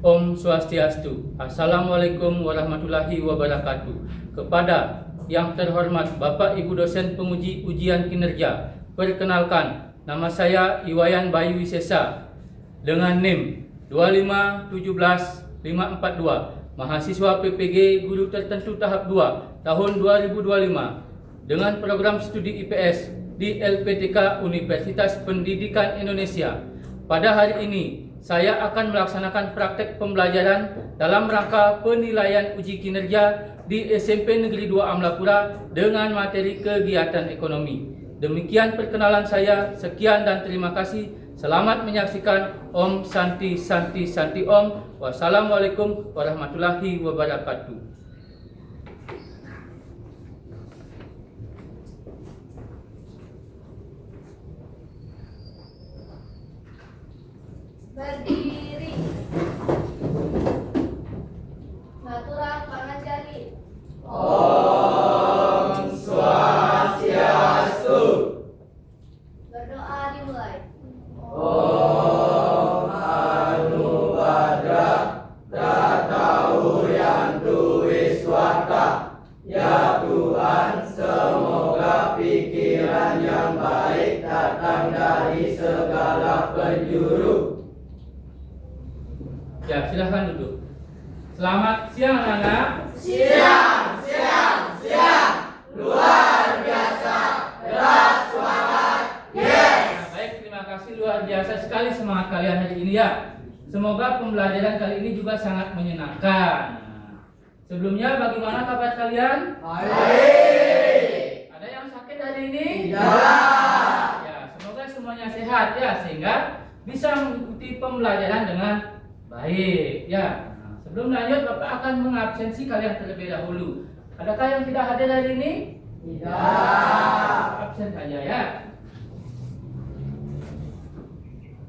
Om Swastiastu. Assalamualaikum warahmatullahi wabarakatuh. Kepada yang terhormat Bapak Ibu dosen penguji ujian kinerja, perkenalkan, nama saya Iwayan Bayu Wisesa dengan NIM 2517542, mahasiswa PPG Guru Tertentu Tahap 2 tahun 2025 dengan program studi IPS di LPTK Universitas Pendidikan Indonesia. Pada hari ini saya akan melaksanakan praktek pembelajaran dalam rangka penilaian uji kinerja di SMP Negeri 2 Amlapura dengan materi kegiatan ekonomi. Demikian perkenalan saya. Sekian dan terima kasih. Selamat menyaksikan. Om Santi Santi Santi Om. Wassalamualaikum warahmatullahi wabarakatuh. Berdiri. Natural Panganjali. Om Swastiastu. Berdoa dimulai. Om Anubhadra Datauyantu Wiswata. Ya Tuhan, semoga pikiran yang baik datang dari segala penjuru. Ya, silahkan duduk. Selamat siang anak-anak. Siang. Luar biasa. Gerak semangat. Yes. Nah, baik, terima kasih, luar biasa sekali semangat kalian hari ini ya. Semoga pembelajaran kali ini juga sangat menyenangkan. Nah, sebelumnya bagaimana kabar kalian? Baik. Ada yang sakit hari ini? Tidak. Ya, semoga semuanya sehat ya sehingga bisa mengikuti pembelajaran dengan baik ya. Nah, sebelum lanjut Bapak akan mengabsensi kalian terlebih dahulu. Adakah yang tidak hadir hari ini? Tidak. Absen saja ya.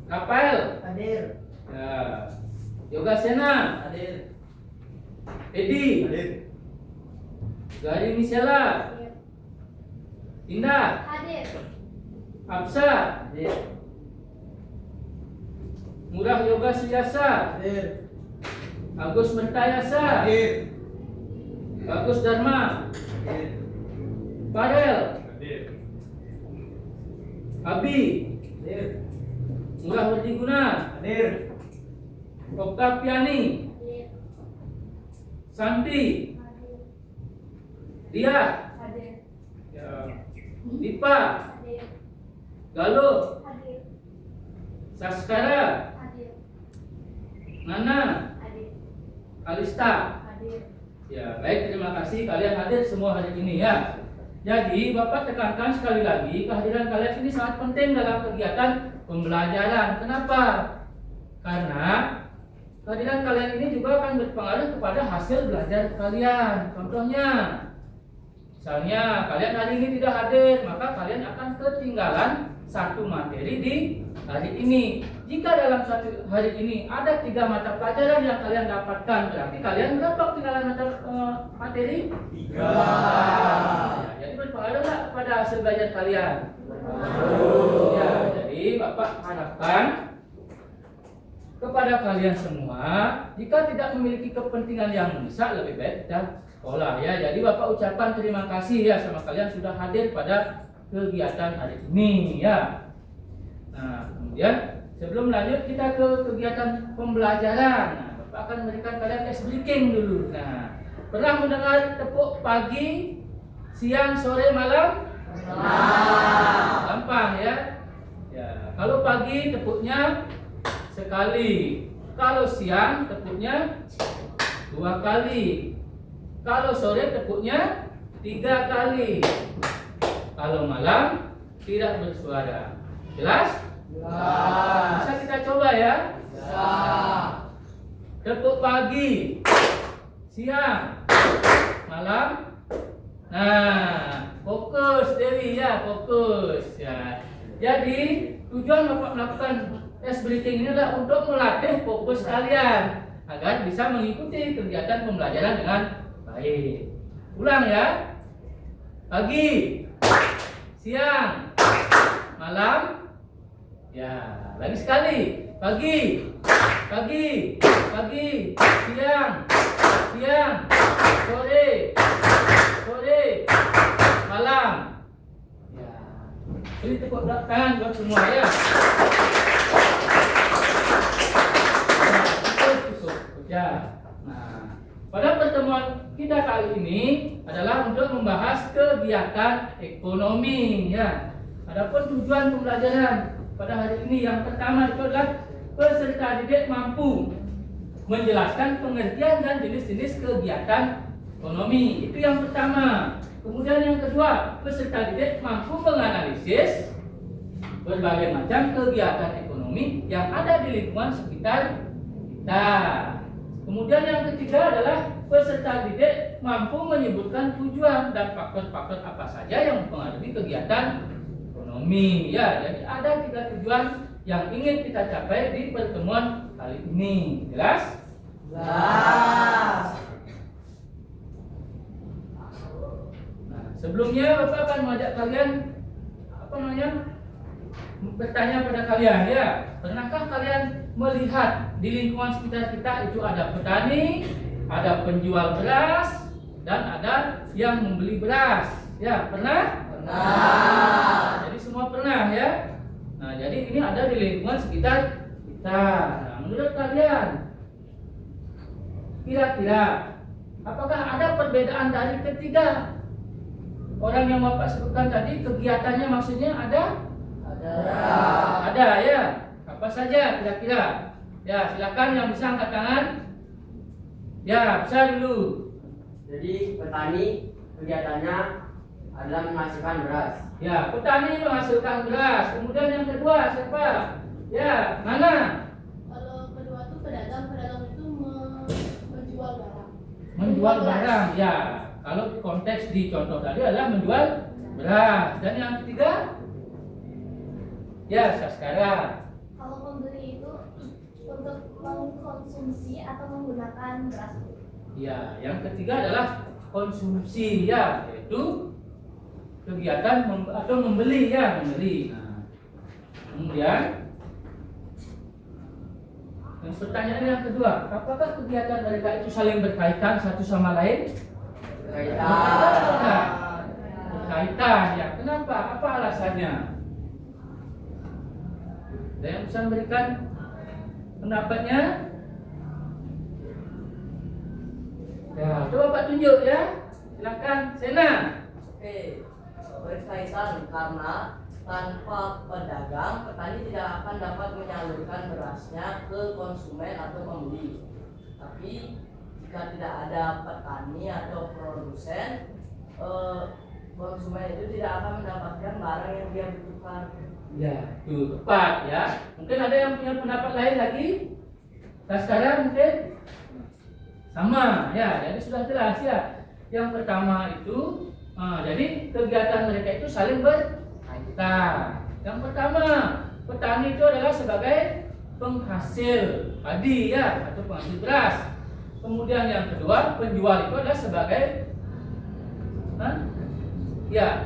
Rafael Hadir. ya. Yoga Sena Hadir. Edi Hadir. Gari Misela Indah Hadir. Absa Hadir. Murah Yoga Siyasa Hadir. Agus Mertayasa Hadir. Bagus Dharma Hadir. Farel Hadir. Abi Hadir. Murah Werdiguna Hadir. Oktaviani Hadir. Santi Hadir. Dia Hadir. ya. Dipa Hadir. Galuh Hadir. Saskara Hadir. Nana Hadir. Alista. Hadir. Ya, baik, terima kasih kalian hadir semua hari ini ya. Jadi, Bapak tekankan sekali lagi kehadiran kalian ini sangat penting dalam kegiatan pembelajaran. Kenapa? Karena kehadiran kalian ini juga akan berpengaruh kepada hasil belajar kalian. Contohnya, misalnya kalian hari ini tidak hadir, maka kalian akan ketinggalan satu materi di hari ini. Jika dalam satu hari ini ada 3 mata pelajaran yang kalian dapatkan, berarti kalian berapa ketinggalan materi? 3. Ya, jadi berpengaruh nggak kepada hasil belajar kalian? Ya, jadi Bapak harapkan kepada kalian semua, jika tidak memiliki kepentingan yang mendesak, lebih baik kita sekolah ya. Jadi Bapak ucapkan terima kasih ya sama kalian sudah hadir pada kegiatan hari ini ya. Nah, kemudian sebelum lanjut kita ke kegiatan pembelajaran, nah, Bapak akan memberikan kalian ice breaking dulu. Nah, pernah mendengar tepuk pagi, siang, sore, malam? Gampang ya. Ya, kalau pagi tepuknya sekali, kalau siang tepuknya 2 kali, kalau sore tepuknya 3 kali, kalau malam tidak bersuara. Jelas? Bisa kita coba ya? Tepuk pagi, siang, malam. Nah, fokus Dewi ya, fokus ya. Jadi tujuan Bapak melakukan ice breaking ini adalah untuk melatih fokus kalian agar bisa mengikuti kegiatan pembelajaran dengan baik. Ulang ya. Pagi, siang, malam. Ya, lagi sekali. Pagi, pagi, siang, sore, malam. Ya. Jadi tepuk tangan buat semua ya. Cukup. Ya. Nah, pada pertemuan kita kali ini adalah untuk membahas kegiatan ekonomi ya. Adapun tujuan pembelajaran pada hari ini yang pertama itu adalah peserta didik mampu menjelaskan pengertian dan jenis-jenis kegiatan ekonomi. Itu yang pertama. Kemudian yang kedua, peserta didik mampu menganalisis berbagai macam kegiatan ekonomi yang ada di lingkungan sekitar kita. Kemudian yang ketiga adalah peserta didik mampu menyebutkan tujuan dan faktor-faktor apa saja yang mempengaruhi kegiatan ekonomi. Ya, jadi ada 3 tujuan yang ingin kita capai di pertemuan kali ini. Jelas? Jelas. Nah, sebelumnya Bapak akan mengajak kalian bertanya pada kalian ya. Pernahkah kalian melihat di lingkungan sekitar kita itu ada petani, ada penjual beras, dan ada yang membeli beras? Ya, pernah? Pernah. Jadi semua pernah ya. Nah, jadi ini ada di lingkungan sekitar kita. Nah, menurut kalian, kira-kira apakah ada perbedaan dari ketiga orang yang Bapak sebutkan tadi? Kegiatannya maksudnya ada? Ada ya. Apa saja kira-kira? Ya, silakan yang bisa angkat tangan. Ya, bisa dulu. Jadi petani kegiatannya adalah menghasilkan beras. Ya, petani menghasilkan beras. Kemudian yang kedua siapa? Ya, mana? Kalau kedua tuh pedagang itu menjual barang. Menjual barang. Ya, kalau konteks di contoh tadi adalah menjual beras. Dan yang ketiga? Ya, Saskara. Kalau pembeli itu untuk mengkonsumsi atau menggunakan beras. Ya, yang ketiga adalah konsumsi ya, yaitu kegiatan atau membeli ya, membeli. Nah, kemudian yang pertanyaan yang kedua, apakah kegiatan mereka itu saling berkaitan satu sama lain? Berkaitan. Berkaitan ya. Kenapa? Apa alasannya? Ada yang bisa memberikan pendapatnya? Ya, coba Pak tunjuk ya. Silakan, Sena. Oke, berkaitan karena tanpa pedagang, petani tidak akan dapat menyalurkan berasnya ke konsumen atau pembeli. Tapi jika tidak ada petani atau produsen, konsumen itu tidak akan mendapatkan barang yang dia butuhkan. Ya, itu tepat ya. Mungkin ada yang punya pendapat lain lagi? Sekarang mungkin sama ya. Jadi sudah jelas ya. Yang pertama itu, jadi kegiatan mereka itu saling berkaitan. Yang pertama, petani itu adalah sebagai penghasil padi ya, atau penghasil beras. Kemudian yang kedua, penjual itu adalah sebagai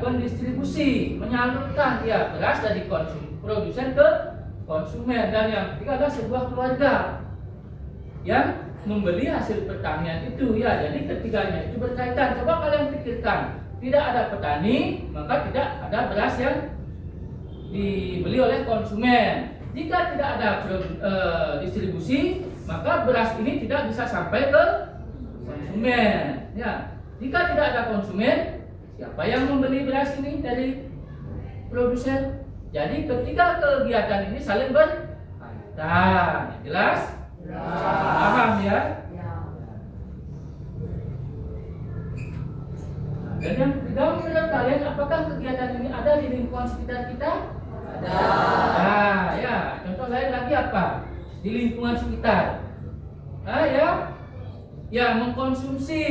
pendistribusi, menyalurkan ya beras dari produsen ke konsumen. Dan yang ketiga adalah sebuah keluarga yang membeli hasil pertanian itu ya. Jadi ketiganya itu berkaitan. Coba kalian pikirkan, tidak ada petani maka tidak ada beras yang dibeli oleh konsumen. Jika tidak ada distribusi, maka beras ini tidak bisa sampai ke konsumen ya. Jika tidak ada konsumen, siapa yang membeli beras ini dari produsen? Jadi ketiga kegiatan ini saling berkaitan. Jelas? Paham ya? Dan yang ketiga, menurut kalian apakah kegiatan ini ada di lingkungan sekitar kita? Ada. Nah, ya. Contoh lain lagi apa? Di lingkungan sekitar. Ya. Ya, mengkonsumsi.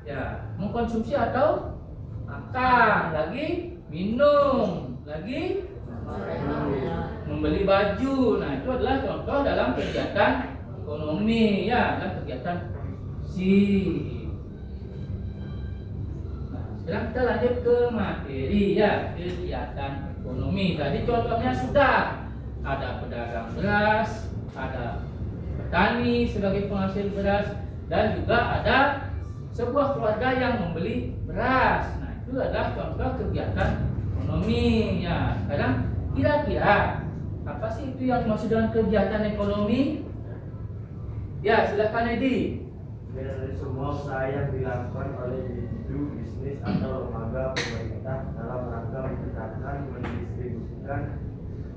Ya, mengkonsumsi atau makan, lagi minum, lagi membeli baju. Nah, itu adalah contoh dalam kegiatan ekonomi ya, dalam kegiatan produksi. Nah, sekarang kita lanjut ke materi ya, kegiatan ekonomi. Tadi contohnya sudah ada pedagang beras, ada petani sebagai penghasil beras, dan juga ada sebuah keluarga yang membeli beras. Nah, itu adalah contoh kegiatan ekonomi. Ya, sekarang kira-kira apa sih itu yang dimaksud dengan kegiatan ekonomi? Ya, silakan Edi. Dari semua usaha yang dilakukan oleh individu, bisnis atau lembaga pemerintah dalam rangka menciptakan, mendistribusikan,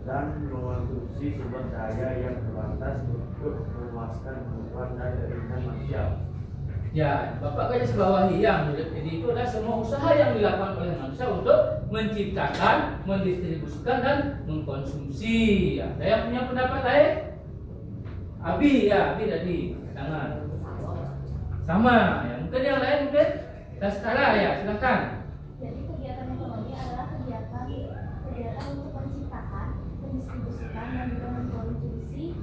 dan mengonsumsi sumber daya yang terbatas untuk memuaskan kebutuhan dan keinginan manusia. Ya, Bapak garis bawahi yang menurut Edi itu adalah semua usaha yang dilakukan oleh manusia untuk menciptakan, mendistribusikan, dan mengkonsumsi. Ya, ada yang punya pendapat lain? Abi, ya, Abi tadi, tangan. Sama, ya. Mungkin yang lain mungkin Daskara, ya, silakan. Jadi kegiatan ekonomi adalah kegiatan untuk menciptakan, mendistribusikan, dan juga mengkonsumsi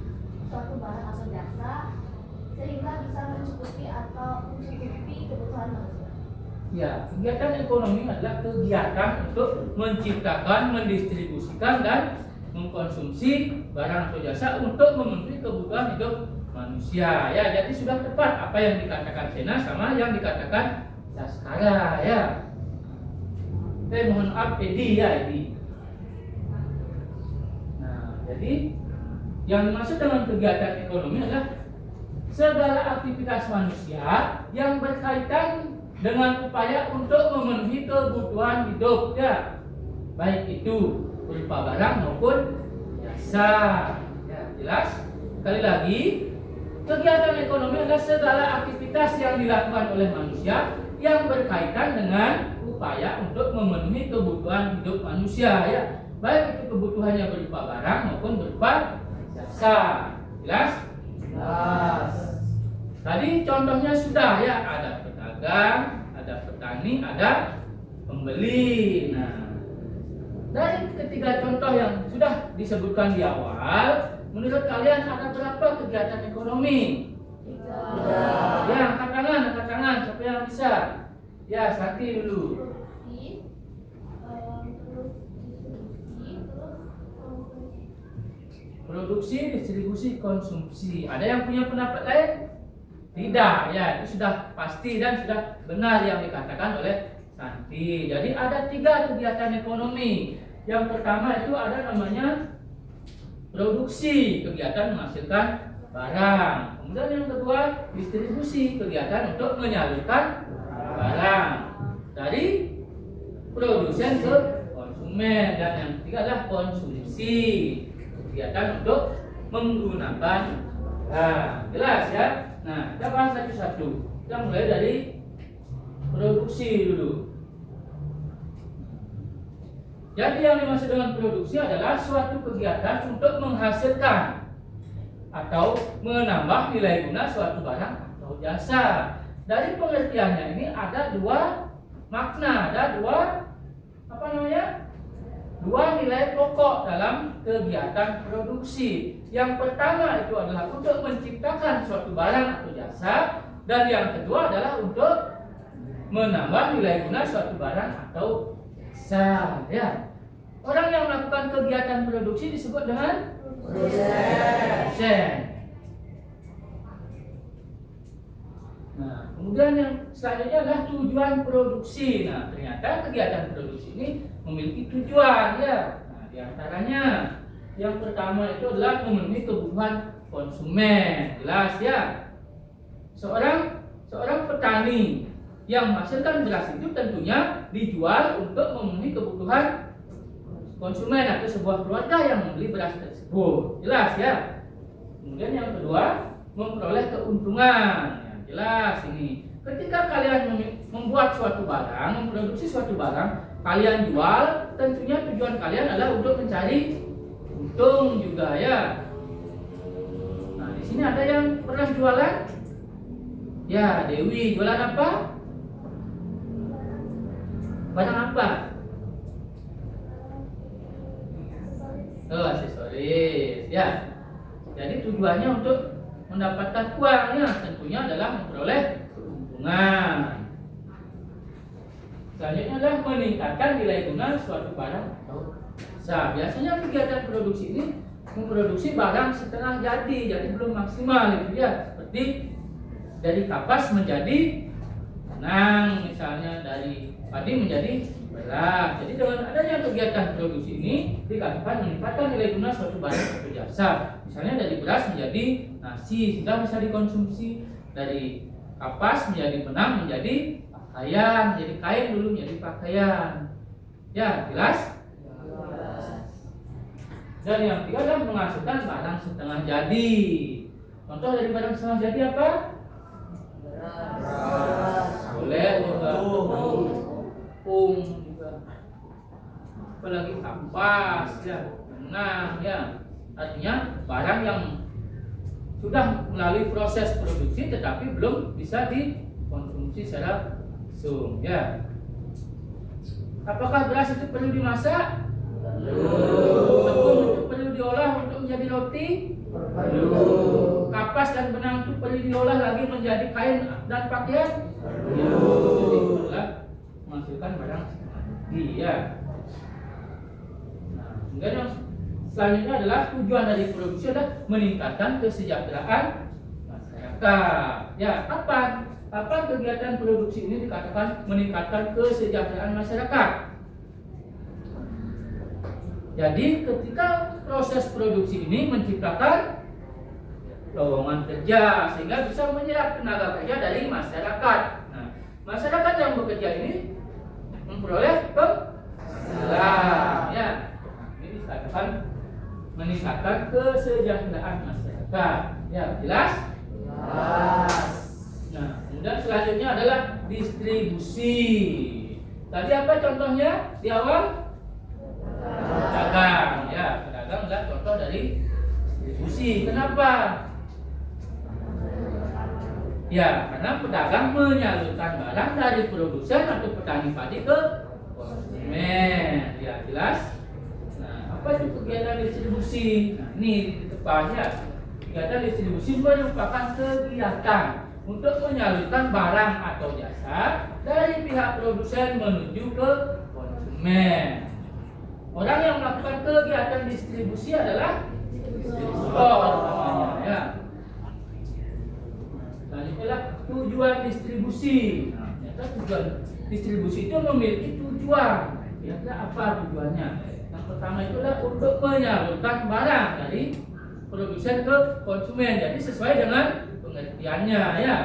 suatu barang atau jasa sehingga bisa mencukupi kebutuhan manusia. Ya, kegiatan ekonomi adalah kegiatan untuk menciptakan, mendistribusikan, dan mengkonsumsi barang atau jasa untuk memenuhi kebutuhan hidup manusia. Ya, jadi sudah tepat apa yang dikatakan Sena sama yang dikatakan Daskara, ya. Mohon maaf Edi, ya Edi. Nah, jadi yang dimaksud dengan kegiatan ekonomi adalah segala aktivitas manusia yang berkaitan dengan upaya untuk memenuhi kebutuhan hidup, ya, baik itu berupa barang maupun jasa. Ya, jelas? Sekali lagi, kegiatan ekonomi adalah segala aktivitas yang dilakukan oleh manusia yang berkaitan dengan upaya untuk memenuhi kebutuhan hidup manusia, ya, baik itu kebutuhannya berupa barang maupun berupa jasa. Jelas? Jelas. Tadi contohnya sudah, ya, ada pedagang, ada petani, ada pembeli. Nah, dari ketiga contoh yang sudah disebutkan di awal, menurut kalian ada berapa kegiatan ekonomi? Ya, angkat tangan, siapa yang bisa? Ya, Sakti dulu. Produksi, distribusi, konsumsi. Ada yang punya pendapat lain? Tidak, ya, itu sudah pasti dan sudah benar yang dikatakan oleh Santi. Jadi ada 3 kegiatan ekonomi. Yang pertama itu ada namanya produksi, kegiatan menghasilkan barang. Kemudian yang kedua, distribusi, kegiatan untuk menyalurkan barang dari produsen ke konsumen. Dan yang ketiga adalah konsumsi, kegiatan untuk menggunakan. Nah, jelas ya. Nah, kita bahas satu-satu. Kita mulai dari produksi dulu. Jadi yang dimaksud dengan produksi adalah suatu kegiatan untuk menghasilkan atau menambah nilai guna suatu barang atau jasa. Dari pengertiannya ini ada 2 makna, ada 2 nilai pokok dalam kegiatan produksi. Yang pertama itu adalah untuk menciptakan suatu barang atau jasa, dan yang kedua adalah untuk menambah nilai guna suatu barang atau jasa. Ya. Orang yang melakukan kegiatan produksi disebut dengan produsen. Nah, kemudian yang selanjutnya adalah tujuan produksi. Nah, ternyata kegiatan produksi ini memiliki tujuan, ya. Nah, diantaranya yang pertama itu adalah memenuhi kebutuhan konsumen. Jelas, ya. Seorang petani yang menghasilkan beras itu tentunya dijual untuk memenuhi kebutuhan konsumen atau sebuah keluarga yang membeli beras tersebut. Jelas, ya. Kemudian yang kedua, memperoleh keuntungan. Ya, jelas ini. Ketika kalian membuat suatu barang, memproduksi suatu barang, kalian jual, tentunya tujuan kalian adalah untuk mencari untung juga, ya. Nah, di sini ada yang pernah jualan? Ya, Dewi, jualan apa? Barang apa? Oh, aksesoris, ya. Jadi tujuannya untuk mendapatkan uangnya, tentunya adalah memperoleh keuntungan. Selanjutnya adalah meningkatkan nilai guna suatu barang atau jasa. Biasanya kegiatan produksi ini memproduksi barang setengah jadi belum maksimal itu ya. Seperti dari kapas menjadi benang, misalnya dari padi menjadi beras. Jadi dengan adanya kegiatan produksi ini dikatakan meningkatkan nilai guna suatu barang atau jasa. Misalnya dari beras menjadi nasi sehingga bisa dikonsumsi, dari kapas menjadi benang menjadi pakaian, menjadi kain dulu menjadi pakaian. Ya, jelas? Dan yang ketiga adalah menghasilkan barang setengah jadi. Contoh dari barang setengah jadi apa? Boleh juga tepung juga, apalagi kapas ya, benang ya. Artinya barang yang sudah melalui proses produksi tetapi belum bisa dikonsumsi secara langsung ya. Apakah beras itu perlu dimasak? Tepung itu perlu diolah untuk menjadi roti? Kapas dan benang itu perlu diolah lagi menjadi kain dan pakaian? Jadi itulah menghasilkan barang iya. Nah, kemudian yang selanjutnya adalah tujuan dari produksi adalah meningkatkan kesejahteraan masyarakat. Ya, apa kegiatan produksi ini dikatakan meningkatkan kesejahteraan masyarakat? Jadi ketika proses produksi ini menciptakan lowongan kerja sehingga bisa menyerap tenaga kerja dari masyarakat. Nah, masyarakat yang bekerja ini memperoleh penghasilan. Ya, ini dikatakan meningkatkan kesejahteraan masyarakat. Ya, jelas? Nah, kemudian selanjutnya adalah distribusi. Tadi apa contohnya di awal? Pedagang. Ya, pedagang adalah contoh dari distribusi. Kenapa? Ya, karena pedagang menyalurkan barang dari produsen atau petani padi ke konsumen. Ya, jelas? Nah, apa itu kegiatan distribusi? Nah, ini di depannya. Kegiatan distribusi merupakan kegiatan untuk menyalurkan barang atau jasa dari pihak produsen menuju ke konsumen. Orang yang melakukan kegiatan distribusi adalah distributor namanya ya. Selanjutnya tujuan distribusi. Nah, ternyata tujuan distribusi itu memiliki tujuan. Kira-kira apa tujuannya? Yang pertama itu adalah untuk menyalurkan barang dari produsen ke konsumen. Jadi sesuai dengan pengertiannya ya.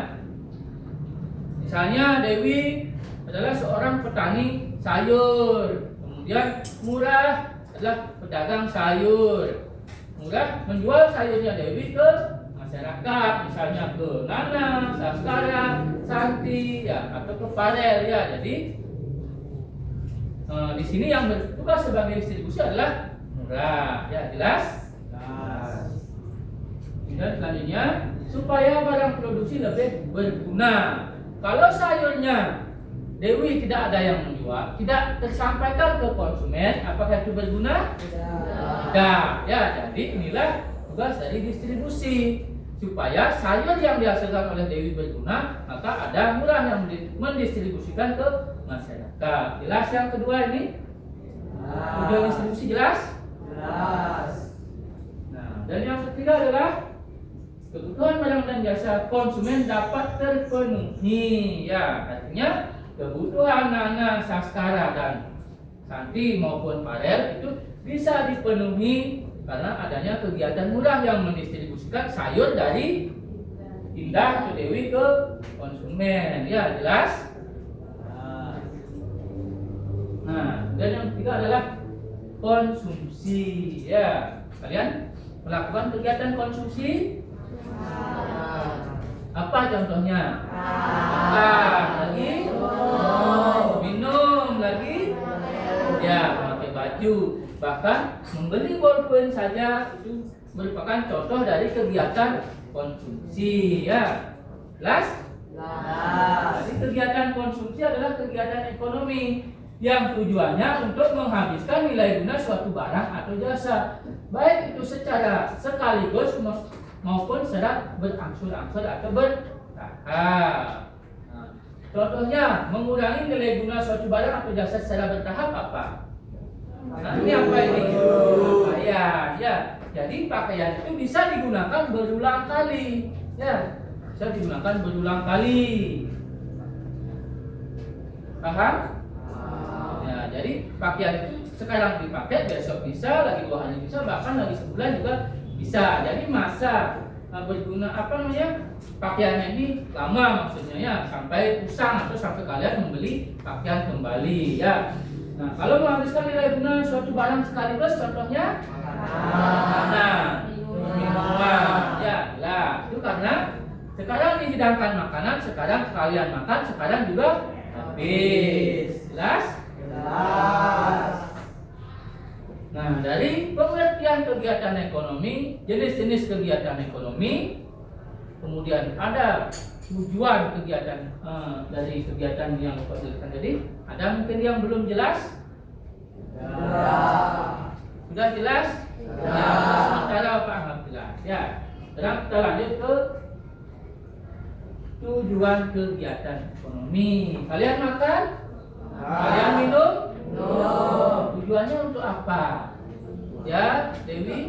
Misalnya Dewi adalah seorang petani sayur. Kemudian Murah adalah pedagang sayur. Murah menjual sayurnya Dewi ke masyarakat, misalnya ke Nana, Saskara, Santi, ya, atau ke Farel ya. Jadi di sini yang bertugas sebagai distribusi adalah Murah, ya jelas? Dan selanjutnya supaya barang produksi lebih berguna. Kalau sayurnya Dewi tidak ada yang menjual, tidak tersampaikan ke konsumen, apakah itu berguna? Tidak. Ya, jadi inilah tugas dari distribusi. Supaya sayur yang dihasilkan oleh Dewi berguna, maka ada Murah yang mendistribusikan ke masyarakat. Jelas yang kedua ini? Tujuan distribusi jelas? Nah, dan yang ketiga adalah kebutuhan barang dan jasa konsumen dapat terpenuhi. Ya, artinya kebutuhan Nana, Saskara, dan Santi maupun Farel itu bisa dipenuhi karena adanya kegiatan Murah yang mendistribusikan sayur dari Indah atau Dewi ke konsumen. Ya, jelas? Nah, dan yang ketiga adalah konsumsi. Ya, kalian melakukan kegiatan konsumsi? Apa contohnya? Makan lagi, minum lagi, ya memakai baju, bahkan membeli bolpen saja itu merupakan contoh dari kegiatan konsumsi. Ya, jelas? Jadi kegiatan konsumsi adalah kegiatan ekonomi yang tujuannya untuk menghabiskan nilai guna suatu barang atau jasa, baik itu secara sekaligus maupun secara berangsur-angsur atau bertahap. Nah, contohnya mengurangi nilai guna suatu barang atau jasa secara bertahap apa? Nah, ini apa ini? Pakaian. Ya, Jadi pakaian itu bisa digunakan berulang kali. Ya, bisa digunakan berulang kali. Paham? Ya, jadi pakaian itu sekarang dipakai, besok bisa, lagi 2 hari bisa, bahkan lagi sebulan juga bisa. Jadi masa berguna pakaiannya ini lama, maksudnya ya sampai usang atau sampai kalian membeli pakaian kembali ya. Nah, kalau menghabiskan nilai guna suatu barang sekaligus, contohnya makanan, minuman, ya, lah itu karena sekarang dihidangkan makanan, sekarang kalian makan, sekarang juga habis. Jelas? Nah, dari pengertian kegiatan ekonomi, jenis-jenis kegiatan ekonomi, kemudian ada tujuan kegiatan dari kegiatan yang Bapak jelaskan tadi. Ada mungkin yang belum jelas? Sudah jelas? Ya, sementara Bapak anggap jelas. Ya, sekarang kita lanjut ke tujuan kegiatan ekonomi. Kalian makan? Kalian minum? Tujuannya untuk apa? Ya, Dewi?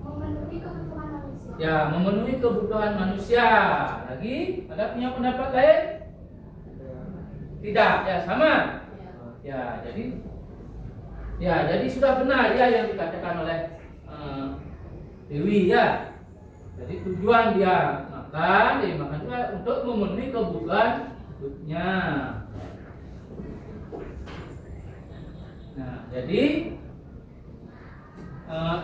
Memenuhi kebutuhan manusia. Ya, memenuhi kebutuhan manusia. Lagi, ada punya pendapat lain? Tidak, ya sama. Ya, jadi sudah benar ya yang dikatakan oleh Dewi ya. Jadi tujuan dia makan juga untuk memenuhi kebutuhan hidupnya. Nah, jadi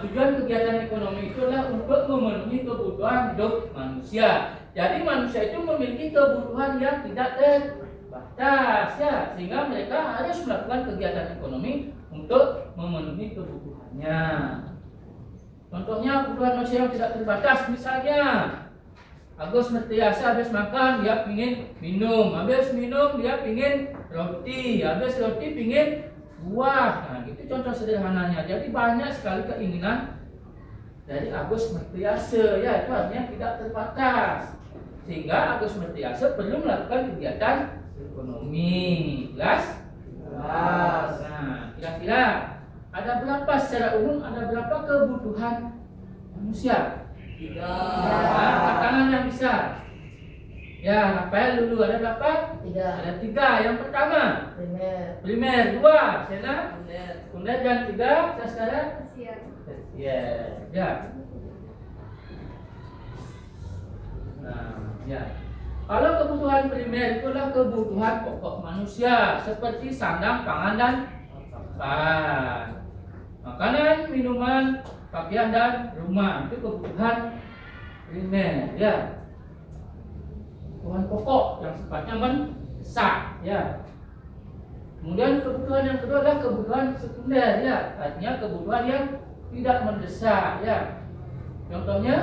tujuan kegiatan ekonomi itu adalah untuk memenuhi kebutuhan hidup manusia. Jadi manusia itu memiliki kebutuhan yang tidak terbatas ya, sehingga mereka harus melakukan kegiatan ekonomi untuk memenuhi kebutuhannya. Contohnya kebutuhan manusia yang tidak terbatas, misalnya Agus Mertiasa habis makan dia pingin minum, habis minum dia pingin roti, habis roti pingin buah. Nah, itu contoh sederhananya. Jadi banyak sekali keinginan dari Agus Mertiasa ya, itu artinya tidak terbatas. Sehingga Agus Mertiasa perlu melakukan kegiatan ekonomi. Jelas? Jelas. Nah, kira-kira ada berapa secara umum, ada berapa kebutuhan manusia? 3. Angkat tangan yang bisa. Ya, Rafael dulu ada berapa? 3. Ada 3. Yang pertama Primer. 2, Sena, Sekunder. kemudian yang 3, saya sekarang. Siap. Ya. Nah, ya. Kalau kebutuhan primer itulah kebutuhan pokok manusia seperti sandang, pangan dan papan. Makanan, minuman, pakaian dan rumah itu kebutuhan primer ya. Kebutuhan pokok yang sifatnya mendesak ya. Kemudian kebutuhan yang kedua adalah kebutuhan sekunder ya, artinya kebutuhan yang tidak mendesak ya. Contohnya,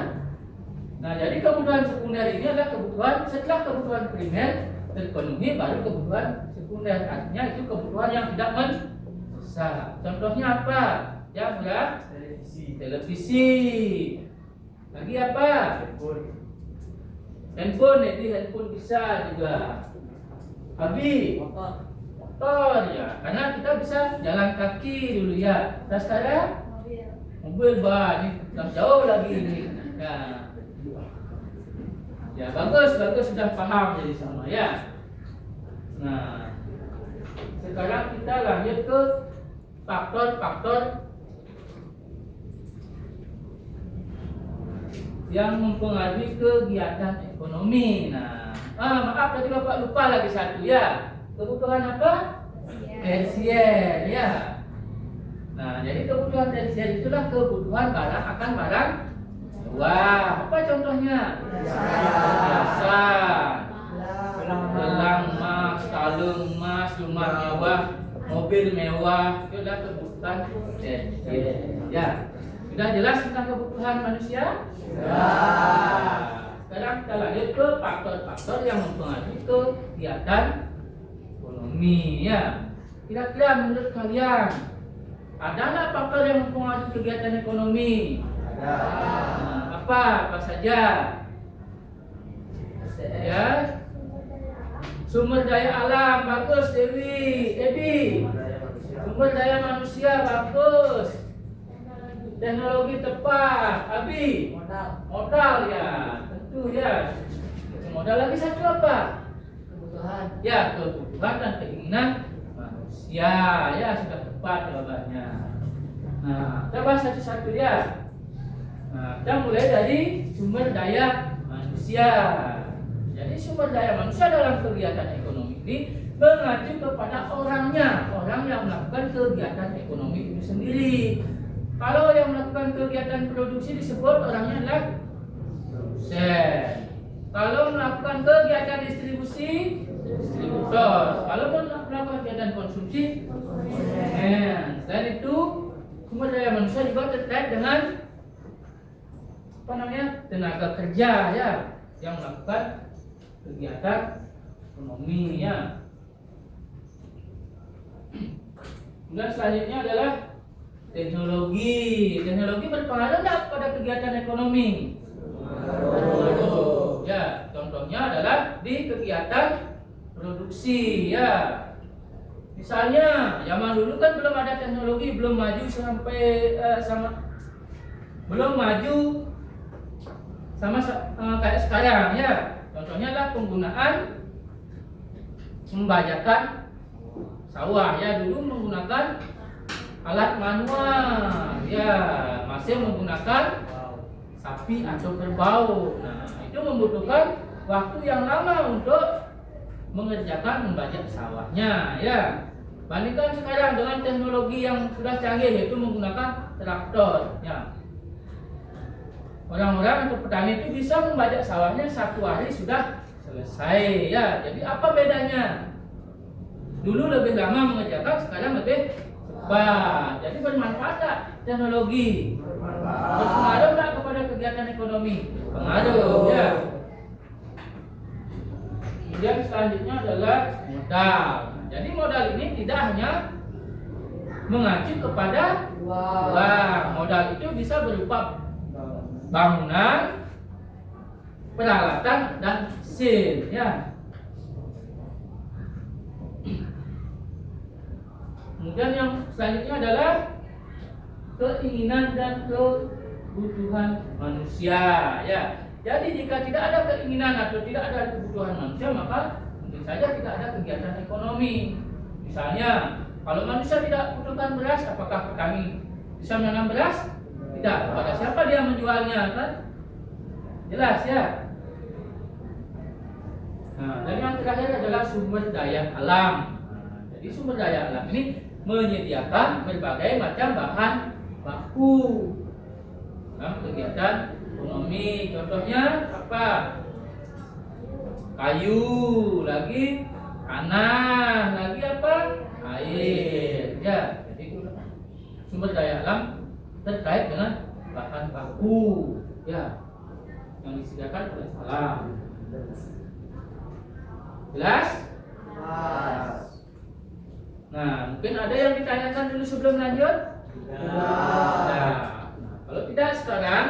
nah jadi kebutuhan sekunder ini adalah kebutuhan setelah kebutuhan primer terpenuhi baru kebutuhan sekunder, artinya itu kebutuhan yang tidak mendesak. Contohnya apa? Yang enggak? Televisi. Lagi apa? Handphone, jadi handphone bisa juga. Abi, motor ya, karena kita bisa jalan kaki dulu ya. Nah sekarang mobil ini jauh lagi ini. Ya bagus sudah paham jadi sama ya. Nah sekarang kita lanjut ke faktor-faktor yang mempengaruhi kegiatan ekonomi. Nah, maaf tadi Bapak lupa lagi satu ya. Kebutuhan apa? Tersier ya. Nah, jadi kebutuhan tersier itulah kebutuhan barang akan barang mewah. Apa contohnya? Biasa. Gelang emas, kalung emas, rumah mewah, mobil mewah, itu adalah kebutuhan tersier. Ya. Sudah jelas tentang kebutuhan manusia? Sekarang kita lanjut ke faktor-faktor yang mempengaruhi kegiatan ekonomi ya. Kira-kira menurut kalian ada nggak faktor yang mempengaruhi kegiatan ekonomi? Ada. Nah, apa saja? Ya. Sumber daya alam bagus Dewi, Ebi. Sumber daya manusia bagus. teknologi tepat. Abi, Modal. modal ya, tentu ya. Modal lagi satu apa? Kebutuhan. Ya, kebutuhan dan keinginan manusia. Ya, sudah tepat jawabannya. Nah, kita bahas satu-satu ya. Nah, kita mulai dari sumber daya manusia. Jadi sumber daya manusia dalam kegiatan ekonomi ini mengacu kepada orangnya, orang yang melakukan kegiatan ekonomi itu sendiri. Kalau yang melakukan kegiatan produksi disebut orangnya adalah produsen. Kalau melakukan kegiatan distribusi, distributor. Kalau melakukan kegiatan konsumsi, konsumen. Selain itu, sumber daya manusia juga terkait dengan tenaga kerja ya, yang melakukan kegiatan ekonomi ya. Kemudian selanjutnya adalah teknologi. Teknologi berpengaruh nggak pada kegiatan ekonomi? Berpengaruh. Ya, contohnya adalah di kegiatan produksi ya. Misalnya zaman dulu kan belum ada teknologi, belum maju sampai belum maju sama kayak sekarang ya. Contohnya adalah penggunaan membajakan sawah ya, dulu menggunakan alat manual ya, masih menggunakan sapi atau kerbau. Nah, itu membutuhkan waktu yang lama untuk mengerjakan membajak sawahnya ya. Bandingkan sekarang dengan teknologi yang sudah canggih, yaitu menggunakan traktor ya. Orang-orang atau petani itu bisa membajak sawahnya 1 hari sudah selesai ya. Jadi apa bedanya? Dulu lebih lama mengerjakan, sekarang lebih cepat. Jadi bermanfaat tak teknologi? Berpengaruh tak kepada kegiatan ekonomi? Pengaruh ya. Kemudian selanjutnya adalah modal. Jadi modal ini tidak hanya mengacu kepada uang. Modal itu bisa berupa bangunan, peralatan, dan mesin ya. Kemudian yang selanjutnya adalah keinginan dan kebutuhan manusia ya. Jadi jika tidak ada keinginan atau tidak ada kebutuhan manusia, maka mungkin saja tidak ada kegiatan ekonomi. Misalnya, kalau manusia tidak butuhkan beras, apakah petani bisa menanam beras? Tidak. Kepada siapa dia menjualnya kan? Jelas ya. Nah, dan yang terakhir adalah sumber daya alam. Nah, jadi sumber daya alam ini menyediakan berbagai macam bahan baku dalam kegiatan ekonomi. Contohnya apa? Kayu, lagi tanah, lagi apa? Air. Ya, jadi sumber daya alam terkait dengan bahan baku ya, yang disediakan oleh alam. Jelas? Nah, mungkin ada yang ditanyakan dulu sebelum lanjut? Nah, kalau tidak sekarang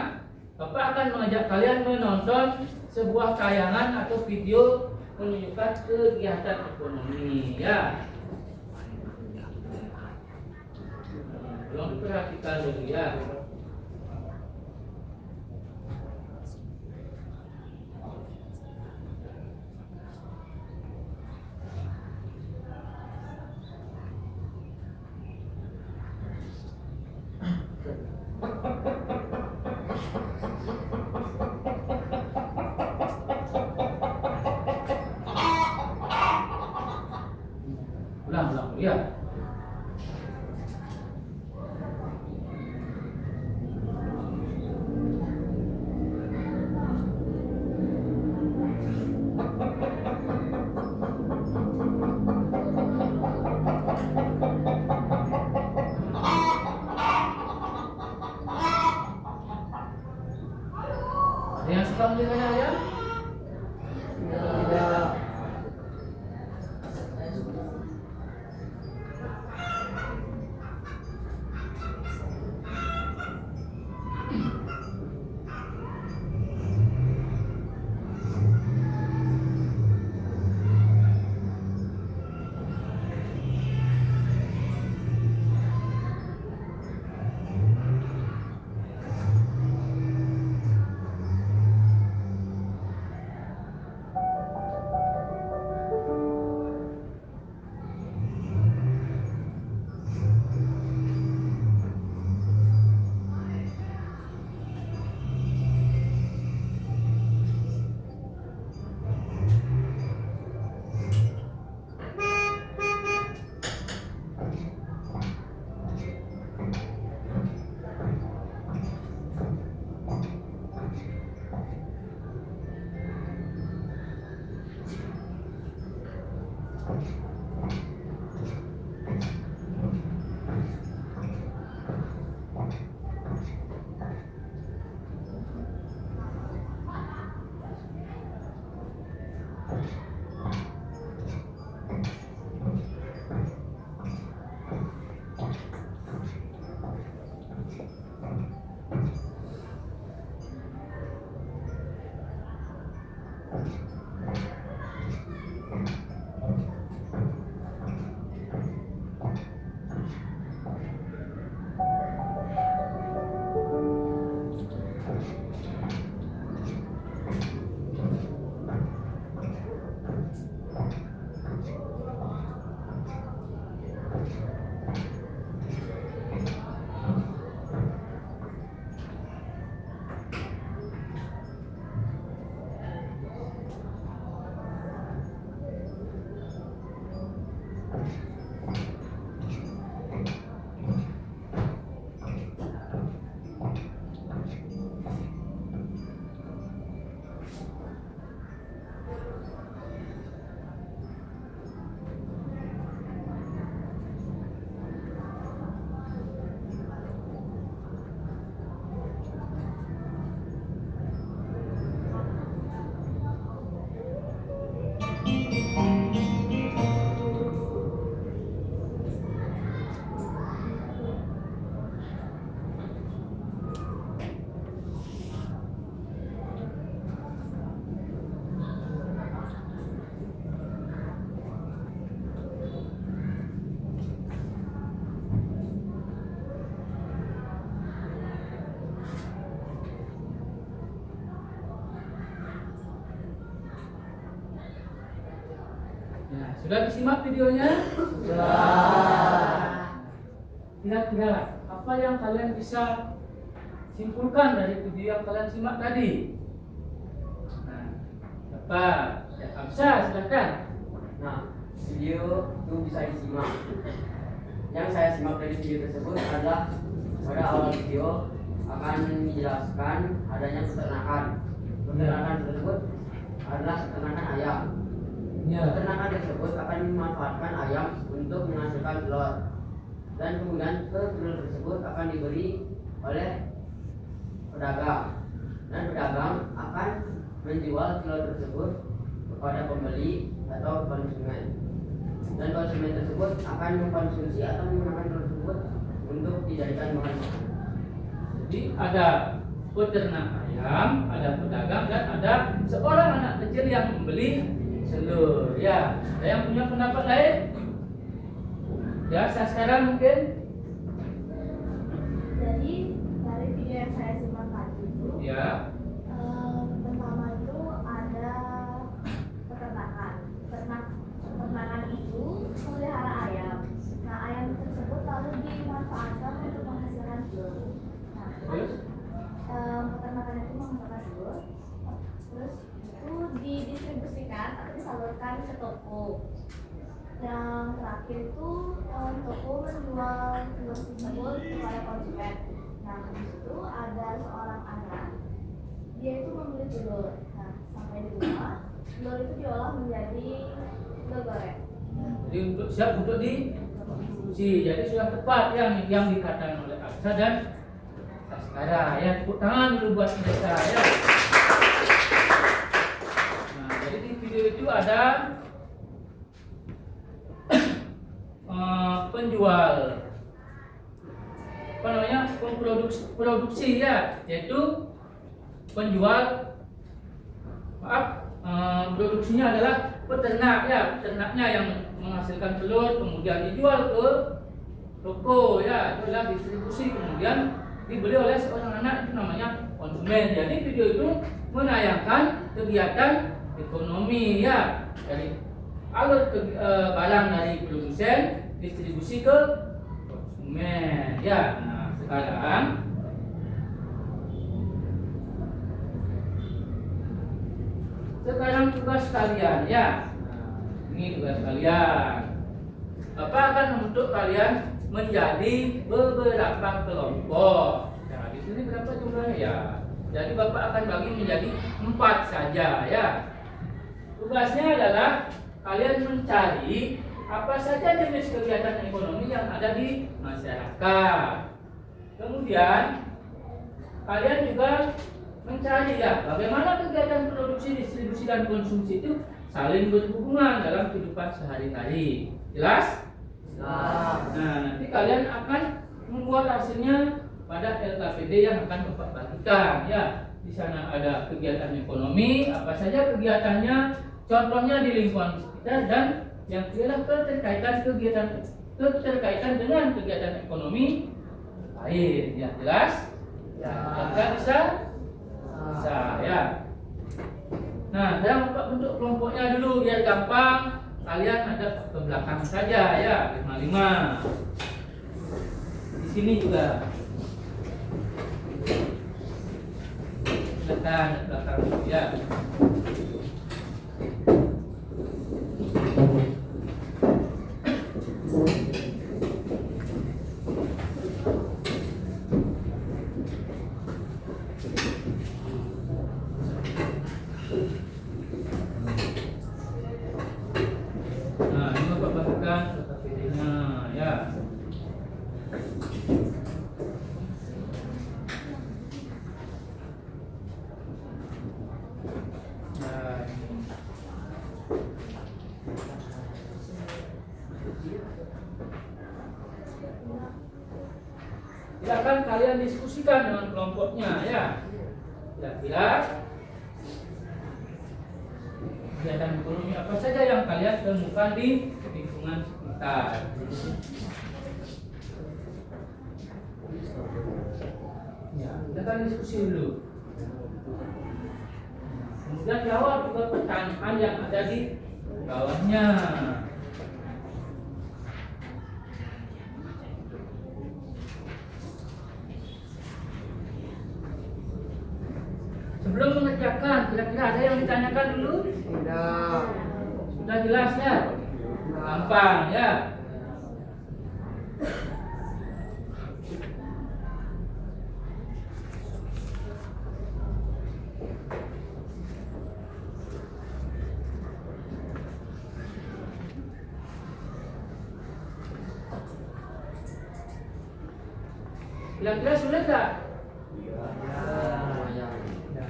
Bapak akan mengajak kalian menonton sebuah tayangan atau video menunjukkan kegiatan ekonomi ya. Tolong diperhatikan dulu ya. Ulang ya. Ada yang suka melihat ayam? Tidak. Nah, sudah disimak videonya? Kira-kira apa yang kalian bisa simpulkan dari video yang kalian simak tadi? Nah, apa? Ya, Amsa, silakan. Nah, video itu bisa disimak. Yang saya simak dari video tersebut adalah pada awal video akan menjelaskan adanya peternakan. Peternakan tersebut adalah peternakan ayam. Ya. Peternakan tersebut akan memanfaatkan ayam untuk menghasilkan telur. Dan kemudian telur tersebut akan diberi oleh pedagang. Dan pedagang akan menjual telur tersebut kepada pembeli atau konsumen. Dan konsumen tersebut akan mengkonsumsi atau menggunakan telur tersebut untuk dijadikan bahan makanan. Jadi ada peternak ayam, ada pedagang, dan ada seorang anak kecil yang membeli telur. Ya, ada yang punya pendapat lain? Ya, saya sekarang mungkin. Jadi dari video yang saya simak tadi itu, Ya, pertama itu ada peternakan. Peternakan itu memelihara ayam. Nah, ayam tersebut lalu dimanfaatkan untuk menghasilkan telur. Nah, terus? peternakan itu menghasilkan telur, terus itu didistribusikan atau disalurkan ke toko. Yang terakhir itu toko menjual telur tersebut kepada konsumen. Nah, di situ ada seorang anak, dia itu membeli telur. Nah, sampai di rumah, telur itu diolah menjadi telur goreng. Jadi untuk siap untuk dikonsumsi. Jadi sudah tepat yang dikatakan oleh Aksa dan Saskara. Ya, tepuk tangan dulu buat mereka ya. Nah, jadi di video itu ada penjual, apa namanya, produksi ya, yaitu penjual, produksinya adalah peternak ya, peternaknya yang menghasilkan telur kemudian dijual ke toko ya, itu adalah distribusi kemudian dibeli oleh seorang anak, itu namanya konsumen. Jadi video itu menayangkan kegiatan ekonomi ya, dari alur barang dari produsen distribusi ke konsumen ya. Nah, sekarang tugas kalian ya. Nah, ini tugas kalian. Bapak akan membentuk kalian menjadi beberapa kelompok. Nah, di sini berapa jumlahnya ya? Jadi Bapak akan bagi menjadi 4 saja ya. Tugasnya adalah kalian mencari apa saja jenis kegiatan ekonomi yang ada di masyarakat. Kemudian kalian juga mencari ya bagaimana kegiatan produksi, distribusi, dan konsumsi itu saling berhubungan dalam kehidupan sehari-hari. Jelas? Nah, Nanti kalian akan membuat hasilnya pada LKPD yang akan Bapak bagikan ya. Di sana ada kegiatan ekonomi, apa saja kegiatannya, contohnya di lingkungan sekitar, dan yang ketiga keterkaitan dengan kegiatan ekonomi lain. Yang jelas? Ya. Enggak bisa? Bisa ya. Nah, saya buka bentuk kelompoknya dulu biar gampang. Kalian ada ke belakang saja ya, 55. Di sini juga. Tekan belakang ya. Nah, ini Bapak bagikan KPD-nya ya. Nah, ini. Silakan kalian diskusikan dengan kelompoknya ya. Kira-kira kegiatan ekonomi apa saja yang kalian temukan di lingkungan sekitar. Ya, kita akan diskusi dulu. Kemudian jawab juga pertanyaan yang ada di bawahnya. Sebelum mengerjakan, kira-kira ada yang ditanyakan dulu? Tidak. Sudah jelas ya? Gampang ya? Kira-kira sulit tak? Ya,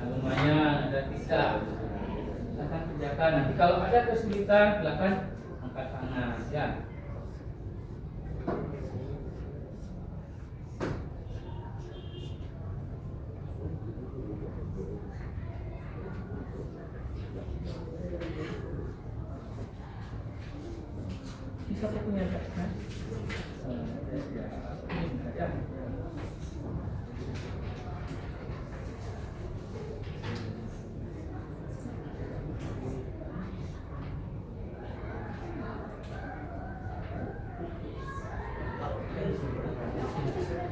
lumayan ada 3. Silakan kerjakan. Nanti kalau ada kesulitan, silakan angkat tangan ya. Bisa punya kan? Ya.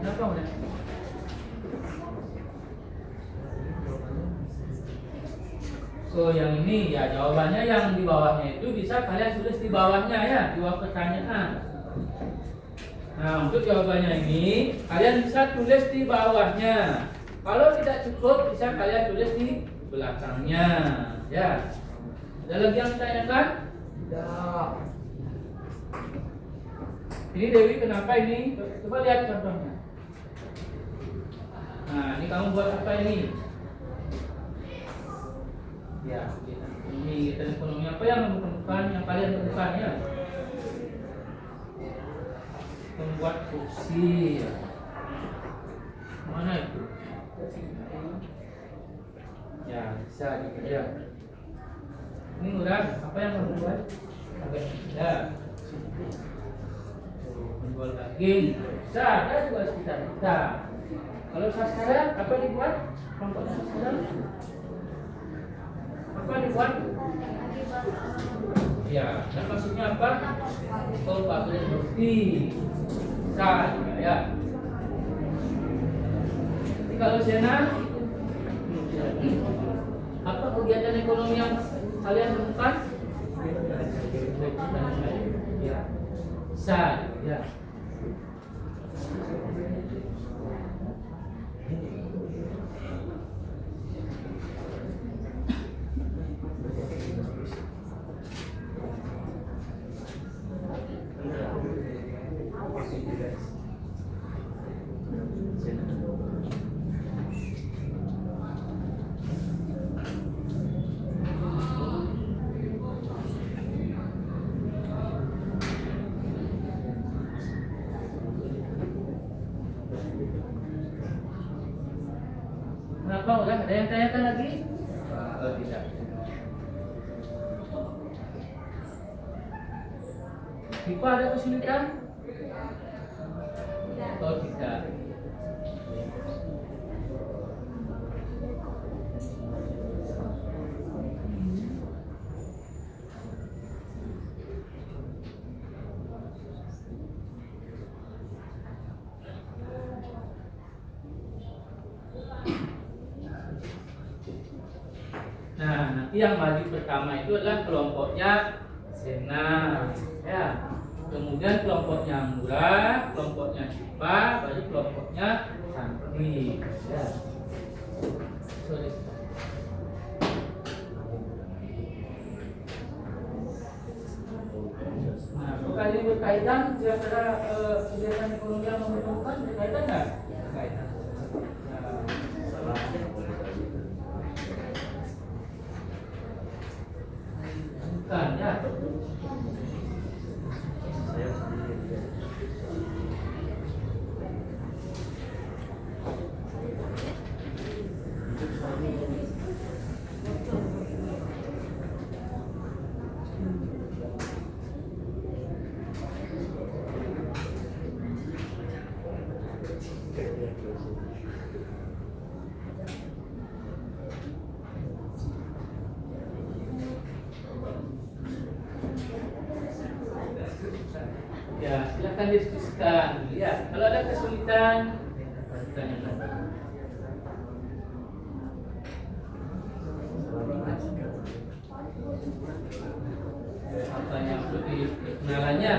Kenapa udah? So yang ini ya jawabannya yang di bawahnya itu bisa kalian tulis di bawahnya ya, di bawah pertanyaan. Nah untuk jawabannya ini kalian bisa tulis di bawahnya. Kalau tidak cukup bisa kalian tulis di belakangnya ya. Ada lagi yang ditanyakan? Tidak. Ini Dewi kenapa ini? Coba lihat contohnya. Nah, ini kamu buat apa ini? Ya, ini ekonomi apa yang kamu temukan, yang kalian temukan ya? Membuat kursi. Ya. Mana itu? Ya, bisa ya. Ini udah apa yang kamu buat? Ya. Menjual daging. Bisa, ada juga sekitar kita. Kalau saskara apa dibuat? Kelompok saskara apa dibuat? Ya, dan maksudnya apa? Oh, pabrik roti. Bisa ya. Jadi kalau Sena, apa kegiatan ekonomi yang kalian temukan? Ya, bisa ya. Ada yang tanyakan lagi? Oh, tidak. Dipa ada kesulitan? Oh, tidak. Nah, nanti yang maju pertama itu adalah kelompoknya Sena, ya. Kemudian kelompoknya Murah, kelompoknya Sipa, baru kelompoknya Santri, ya. Sorry. Nah, apakah ini berkaitan kira-kira kegiatan ekonomi yang menguntungkan berkaitan nggak? Berkaitan. Nah, bukan ya. Saya sendiri. Ya, silakan diskusikan. Ya, kalau ada kesulitan, tanyakan. Apa yang perlu kenalannya?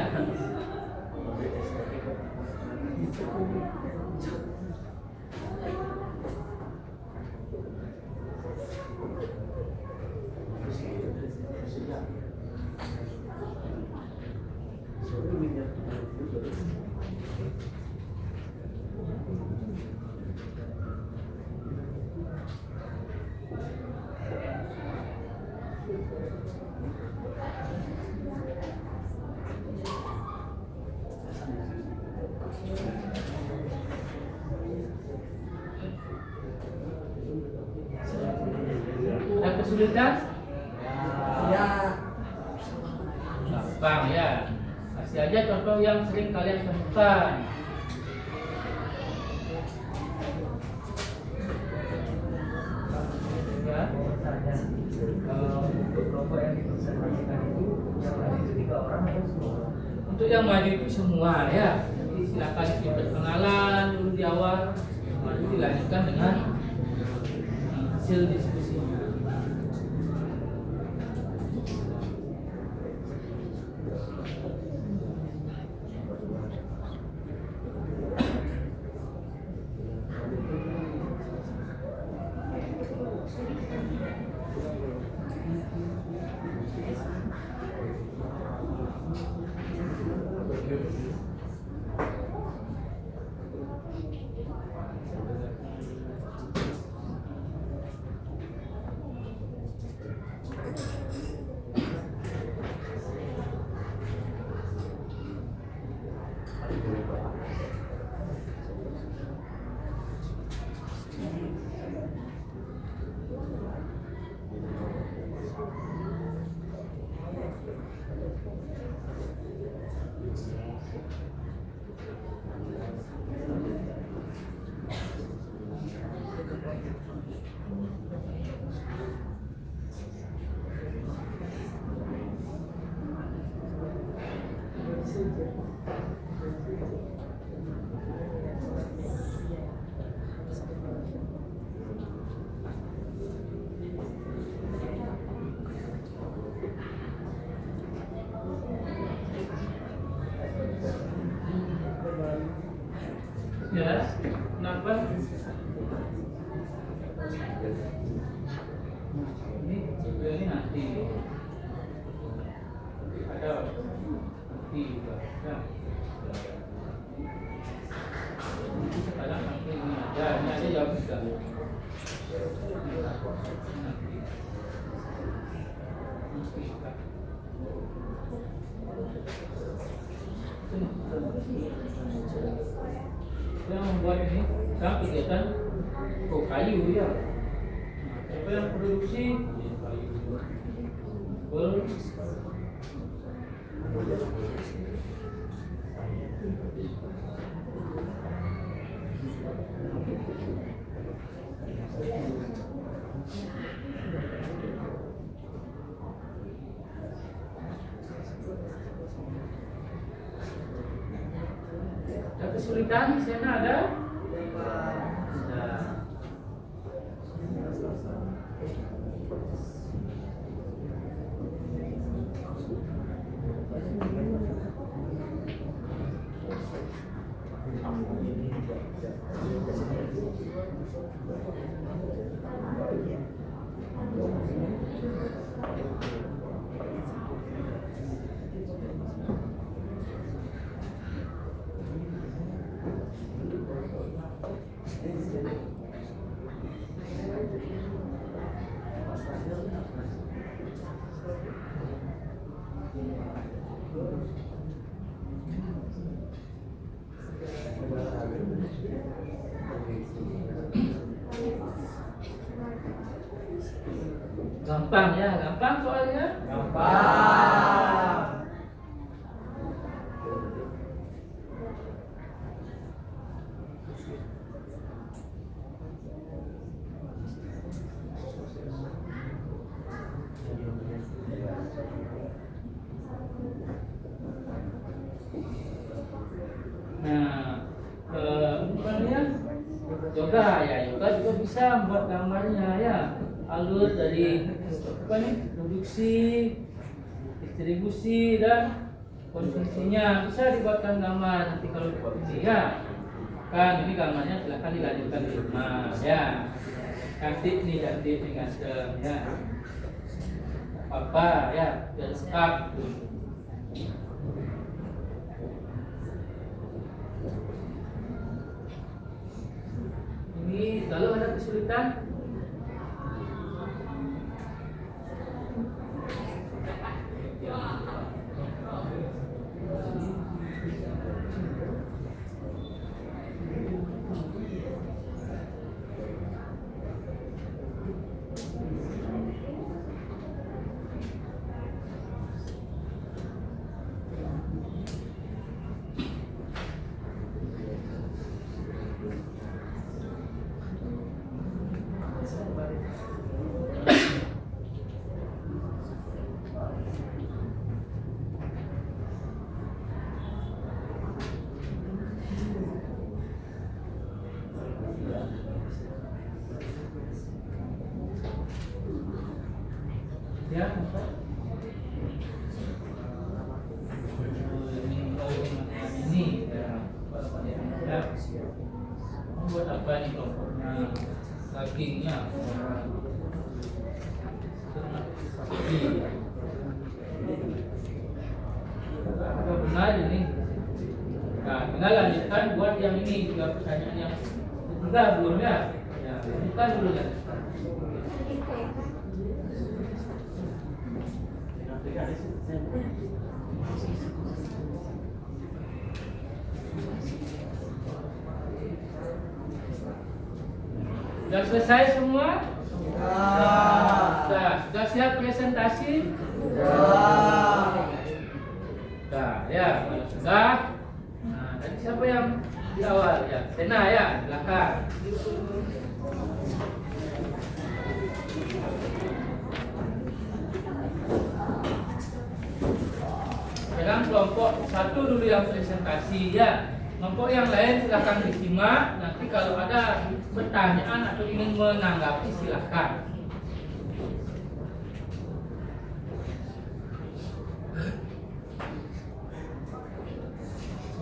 Ada kesulitan? Ya. Gampang ya. Kasih aja contoh yang sering kalian temukan. Ya. Untuk kelompok yang dipresentasikan itu yang maju itu 3 orang atau semua? Untuk yang maju itu semua ya. Jadi silakan isi perkenalan dulu di awal, baru dilanjutkan dengan hasil diskusinya. Ya, kenapa? Ini nanti ada nanti juga. Ya. Sekarang nanti ini ada, ini aja jawab juga. Nanti. Yang membuat ini sekarang kegiatan kayu ya. Siapa yang produksi? Bel. Ada kesulitan? Sana ada? Ada. Gampang ya, gampang soalnya. Gampang. Nah, bukannya yoga ya, yoga juga bisa buat gambarnya ya. Alur dari apa nih, produksi, distribusi dan konsumsinya bisa dibuatkan gambar nanti kalau diproduksi ya. Kan ini gambarnya silahkan dilanjutkan di rumah ya. Cantik nih ganteng ya. Apa ya, biar lengkap. Ini lalu ada kesulitan? Ya, ini ya. Buat apa nih kelompoknya? Dagingnya. Apa benar ini? Nah, tinggal lanjutkan buat yang ini juga pertanyaan yang ketiga belum ya? Ya, bukan dulu ya. Sudah selesai semua? Sudah siap presentasi? Sudah ya, kalau sudah. Nah, tadi siapa yang di awal ya? Sena ya, belakang. Sekarang kelompok satu dulu yang presentasi ya. Kelompok yang lain silahkan disimak. Nanti kalau ada pertanyaan atau ingin menanggapi silahkan.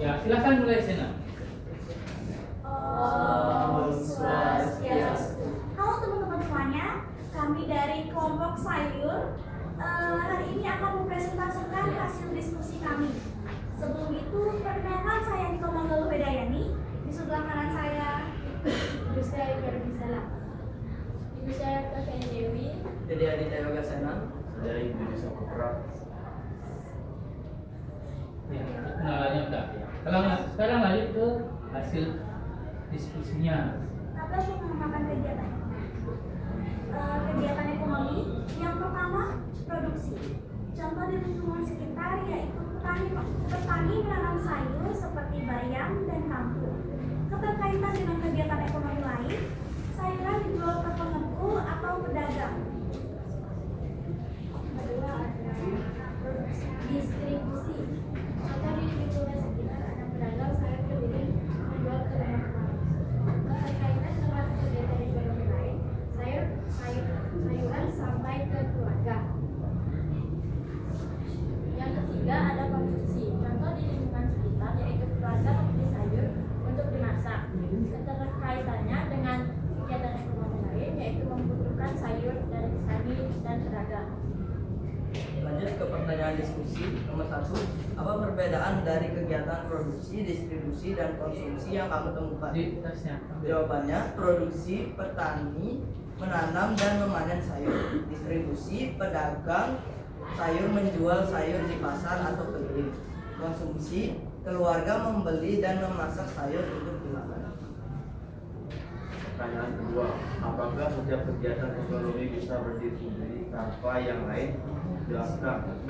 Ya, silahkan mulai Sena. Om Swastiastu. Halo teman-teman semuanya, kami dari kelompok sayur hari ini akan mempresentasikan hasil diskusi kami. Sebelum itu, perkenalkan saya Niko Manggalo Wedayani. Di sebelah kanan saya Ibu saya Ibu Ibu saya Kakek Dewi. Jadi Aditya Yoga Senang. Dari Indonesia Kopra. Ya, kenalannya udah. Sekarang lanjut ke hasil diskusinya. Apa yang menamakan kegiatan? kegiatan ekonomi. Yang pertama, produksi. Contoh di lingkungan sekitar yaitu petani menanam sayur seperti bayam dan kangkung. Keterkaitan dengan kegiatan ekonomi lain, sayuran dijual ke pengepul atau pedagang. Kedua ada produksi distribusi. Contoh di lingkungan sekitar ada pedagang sayur keliling menjual ke rumah-rumah. Keterkaitan dengan kegiatan ekonomi lain, sayuran sampai ke keluarga. Yang ketiga ada konsumsi. Contoh di lingkungan sekitar yaitu keluarga membeli sayur untuk dimasak. Keterkaitannya dengan kegiatan ekonomi lain yaitu membutuhkan sayur dari petani dan pedagang. Lanjut ke pertanyaan diskusi nomor 1. Apa perbedaan dari kegiatan produksi, distribusi, dan konsumsi yang kamu temukan? Di tasnya. Jawabannya, produksi, petani menanam dan memanen sayur. Distribusi, pedagang sayur menjual sayur di pasar atau keliling. Konsumsi, keluarga membeli dan memasak sayur untuk dimakan. Pertanyaan kedua, apakah setiap kegiatan ekonomi bisa berdiri sendiri tanpa yang lain dijelaskan?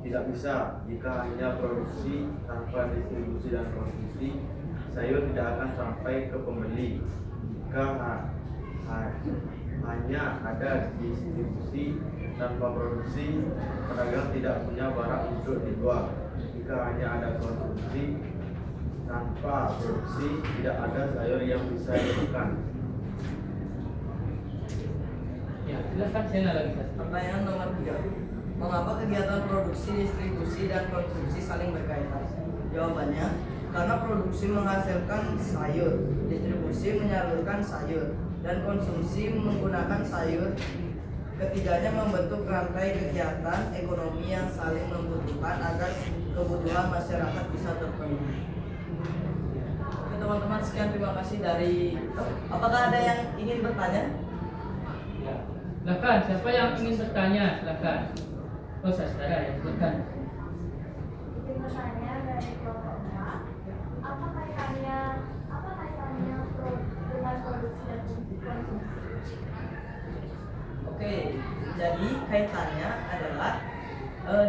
Tidak bisa. Jika hanya produksi tanpa distribusi dan konsumsi, sayur tidak akan sampai ke pembeli. Jika hanya ada distribusi tanpa produksi, pedagang tidak punya barang untuk dijual. Jika hanya ada konsumsi tanpa produksi, tidak ada sayur yang bisa dimakan. Ya, silakan Sena lagi. Pertanyaan nomor 3. Mengapa kegiatan produksi, distribusi, dan konsumsi saling berkaitan? Jawabannya, karena produksi menghasilkan sayur, distribusi menyalurkan sayur, dan konsumsi menggunakan sayur. Ketiganya membentuk rantai kegiatan ekonomi yang saling membutuhkan agar kebutuhan masyarakat bisa terpenuhi. Oke teman-teman, sekian, terima kasih dari. Apakah ada yang ingin bertanya? Ya. Silakan, siapa yang ingin bertanya? Silakan. Oh, saudara ya, silakan. Izin bertanya dari kelompok 4, apa kaitannya dengan produksi dan konsumsi? Oke, jadi kaitannya adalah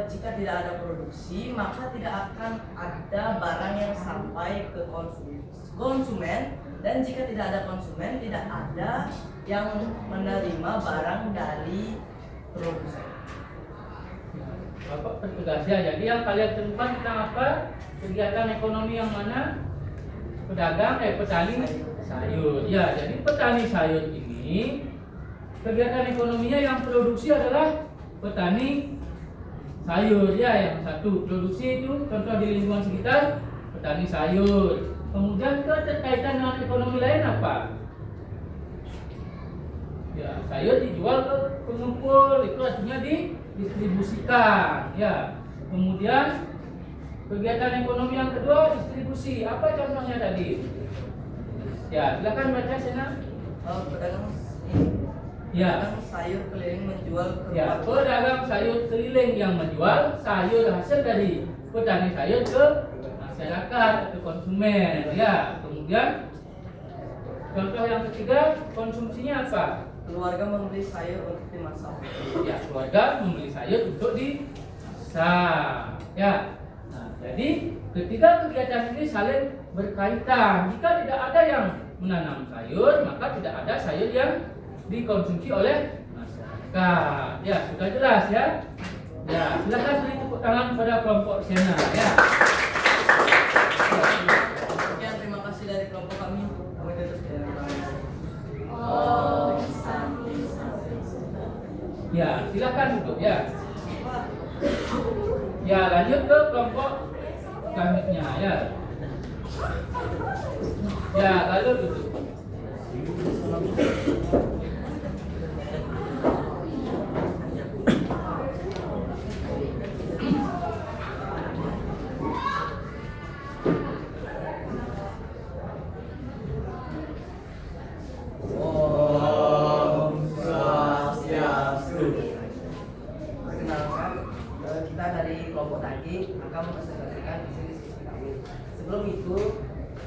jika tidak ada produksi, maka tidak akan ada barang yang sampai ke konsumen, dan jika tidak ada konsumen, tidak ada yang menerima barang dari produsen. Bapak pertegas ya. Jadi yang kalian temukan tentang apa? Kegiatan ekonomi yang mana? Petani sayur. Ya, jadi petani sayur ini kegiatan ekonominya yang produksi adalah petani sayur ya. Yang satu produksi itu contoh di lingkungan sekitar petani sayur. Kemudian keterkaitan dengan ekonomi lain apa? Ya, sayur dijual ke pengumpul, itu artinya didistribusikan ya. Kemudian kegiatan ekonomi yang kedua distribusi. Apa contohnya tadi? Ya, silakan baca Sena. Pedagang Ya. sayur keliling menjual ke Ya, pedagang sayur keliling yang menjual sayur hasil dari petani sayur ke masyarakat atau konsumen ya. Kemudian contoh yang ketiga, konsumsinya apa? keluarga membeli sayur untuk dimasak. Ya, keluarga membeli sayur untuk dimasak ya. Nah, jadi ketiga kegiatan ini saling berkaitan. Jika tidak ada yang menanam sayur, maka tidak ada sayur yang dikonsumsi oleh masyarakat. Ya, sudah jelas ya. Ya, silakan beri tepuk tangan pada kelompok Sena ya. Sekian, terima kasih dari kelompok kami. Kami tutup dengan kami. Ya, silakan duduk ya. Ya, lanjut ke kelompok selanjutnya ya. Ya, lalu duduk. Perkenalkan, kita dari kelompok tadi akan mempresentasikan visi misi kami. Sebelum itu,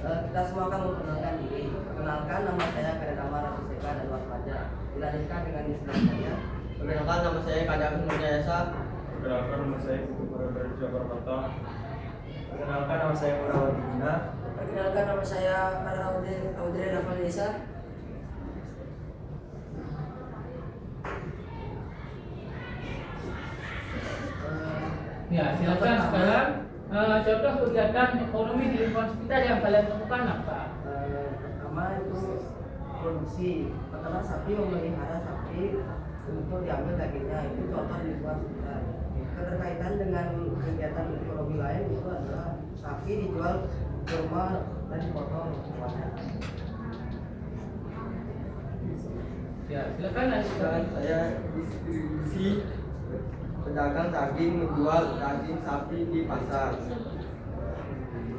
Kita semua akan memperkenalkan diri. Perkenalkan, nama saya Kadadama Ratuseka dan Waspada. Dilanjutkan dengan istilah saya. Perkenalkan, nama saya Kadang Mujayasa. Perkenalkan, nama saya Putu Purwodadi Jakarta. Perkenalkan, nama saya Murawati Guna. Perkenalkan, nama saya Audrey Rafaelisa. Ya, silakan sekarang contoh kegiatan ekonomi di lingkungan sekitar yang kalian temukan apa? Pertama itu produksi. Pertama sapi, memelihara sapi untuk diambil dagingnya, itu contoh di lingkungan sekitar. Keterkaitan dengan kegiatan ekonomi lain itu adalah sapi dijual ke rumah dan dipotong semuanya. Ya, silakan lanjutkan. Saya distribusi. Pedagang daging menjual daging sapi di pasar.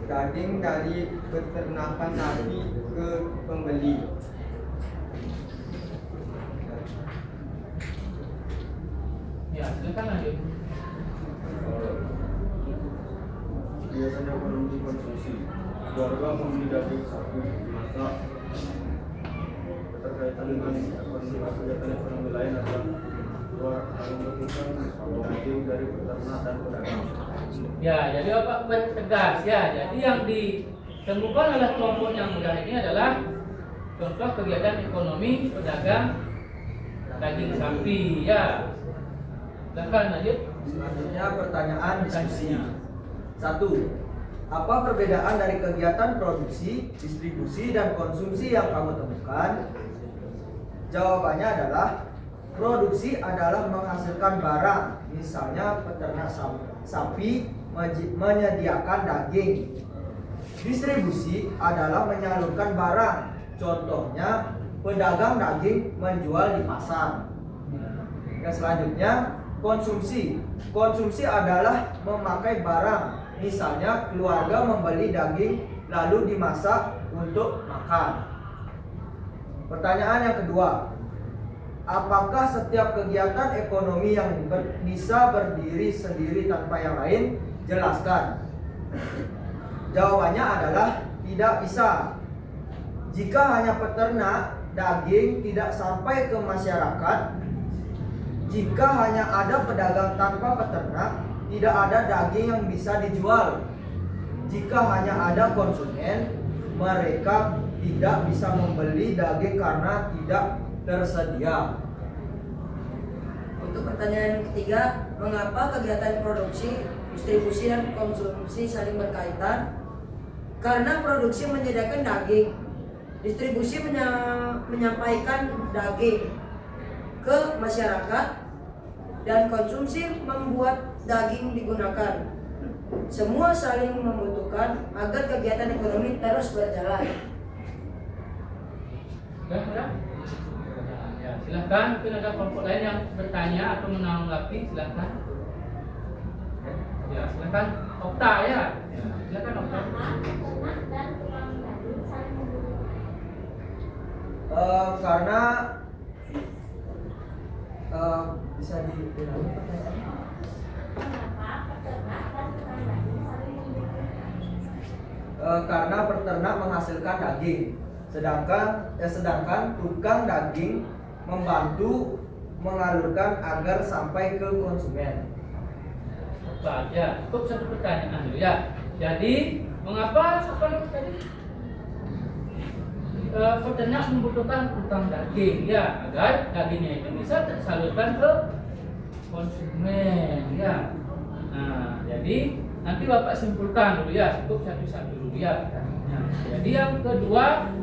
Daging dari peternakan sapi ke pembeli. Ya, silakan lanjut. Biasanya ekonomi konsumsi. Keluarga membeli daging sapi dimasak. Keterkaitan dengan kegiatan ekonomi lain adalah mengumpulkan daging dari peternak dan pedagang. Ya, jadi Bapak bertegas ya. Jadi yang ditemukan oleh kelompok yang mudah ini adalah contoh kegiatan ekonomi pedagang daging sapi ya. Silakan lanjut. Selanjutnya pertanyaan diskusi. 1. Apa perbedaan dari kegiatan produksi, distribusi, dan konsumsi yang kamu temukan? Jawabannya adalah produksi adalah menghasilkan barang, misalnya peternak sapi menyediakan daging. Distribusi adalah menyalurkan barang, contohnya pedagang daging menjual di pasar. Yang selanjutnya konsumsi. Konsumsi adalah memakai barang, misalnya keluarga membeli daging lalu dimasak untuk makan. Pertanyaan yang kedua, apakah setiap kegiatan ekonomi yang bisa berdiri sendiri tanpa yang lain? Jelaskan. Jawabannya adalah tidak bisa. Jika hanya peternak, daging tidak sampai ke masyarakat. Jika hanya ada pedagang tanpa peternak, tidak ada daging yang bisa dijual. Jika hanya ada konsumen, mereka tidak bisa membeli daging karena tidak tersedia. Untuk pertanyaan ketiga, mengapa kegiatan produksi, distribusi, dan konsumsi saling berkaitan? Karena produksi menyediakan daging, distribusi menyampaikan daging ke masyarakat, dan konsumsi membuat daging digunakan. Semua saling membutuhkan agar kegiatan ekonomi terus berjalan. Sudah? Ya, silakan. Mungkin ada kelompok lain yang bertanya atau menanggapi, silakan. Ya, silakan. Okta ya. Silakan Okta. Peternak dan tukang daging saling membutuhkan. Karena bisa diulangi pertanyaannya. Mengapa peternak dan tukang daging saling membutuhkan? Karena peternak menghasilkan daging, sedangkan tukang daging membantu mengalurkan agar sampai ke konsumen. Baik ya, cukup satu pertanyaan dulu ya. Jadi, mengapa tadi? Peternak membutuhkan tukang daging ya, agar dagingnya itu bisa tersalurkan ke konsumen ya. Nah, jadi nanti Bapak simpulkan dulu ya, cukup satu-satu dulu ya. Nah, jadi yang kedua,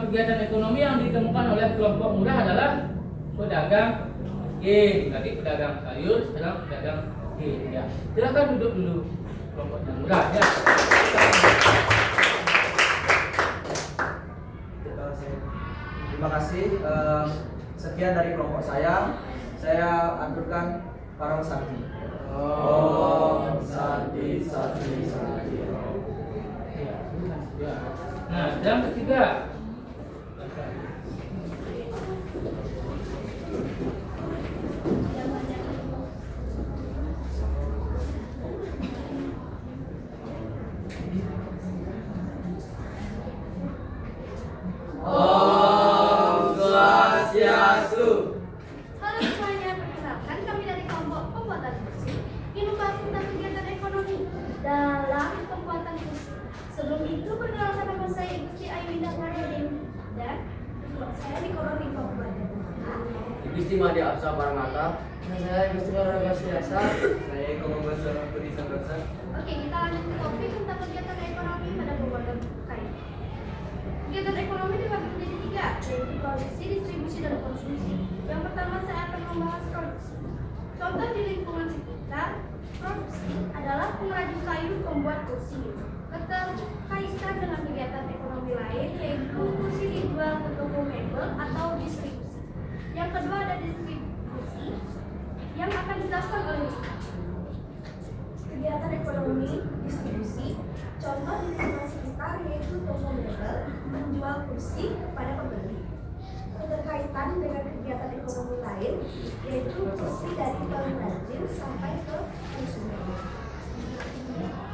kegiatan ekonomi yang ditemukan oleh kelompok mudah adalah pedagang daging. Tadi pedagang sayur, sekarang pedagang daging ya. Silakan duduk dulu kelompok yang mudah ya. Terima kasih. Sekian dari kelompok saya. Saya aturkan para santi. Om Santi Santi Santi. Ya. Nah, yang ketiga. Gusti Made Absa Paramata. Saya Gusti Raragasi Asa. Saya Eko Membasa Budi Sanggasa. Oke, kita lanjut ke topik tentang kegiatan ekonomi pada berbagai kain. Kegiatan ekonomi dibagi menjadi tiga, yaitu produksi, distribusi, dan konsumsi. Yang pertama saya akan membahas produksi. Contoh di lingkungan sekitar, produksi adalah pengrajin kayu pembuat kursi. Keterkaitan dengan kegiatan ekonomi lain, yaitu kursi dijual ke toko mebel atau distribusi. Yang kedua ada distribusi, yang akan dijelaskan oleh Nisa. Kegiatan ekonomi distribusi, contoh di lingkungan sekitar yaitu toko mebel menjual kursi kepada pembeli. Keterkaitan dengan kegiatan ekonomi lain yaitu kursi dari pengrajin sampai ke konsumen.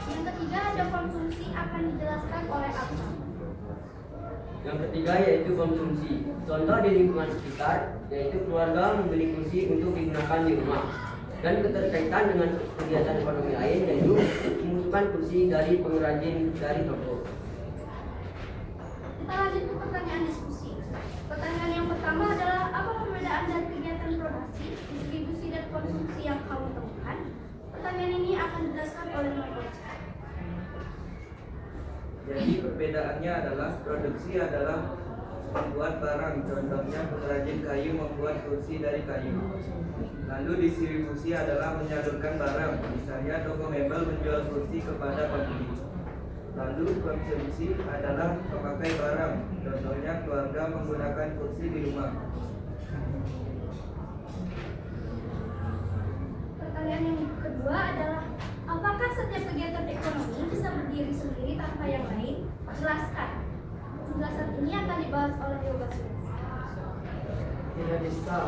Yang ketiga ada konsumsi, akan dijelaskan oleh Absa. Yang ketiga yaitu konsumsi. Contoh di lingkungan sekitar yaitu keluarga membeli kursi untuk digunakan di rumah. Dan keterkaitan dengan kegiatan ekonomi lain yaitu memasukkan kursi dari pengrajin dari toko. Kita lanjut ke pertanyaan diskusi. Pertanyaan yang pertama adalah apa perbedaan dari kegiatan produksi, distribusi, dan konsumsi yang kamu temukan? Pertanyaan ini akan dijelaskan oleh Marco. Jadi perbedaannya adalah produksi adalah membuat barang, contohnya pengrajin kayu membuat kursi dari kayu. Lalu distribusi adalah menyalurkan barang, misalnya toko mebel menjual kursi kepada pembeli. Lalu konsumsi adalah memakai barang, contohnya keluarga menggunakan kursi di rumah. Pertanyaan yang kedua adalah apakah setiap kegiatan ekonomi bisa berdiri sendiri tanpa yang lain? Jelaskan. Penjelasan ini akan dibahas oleh Yoga Sulis. Tidak bisa,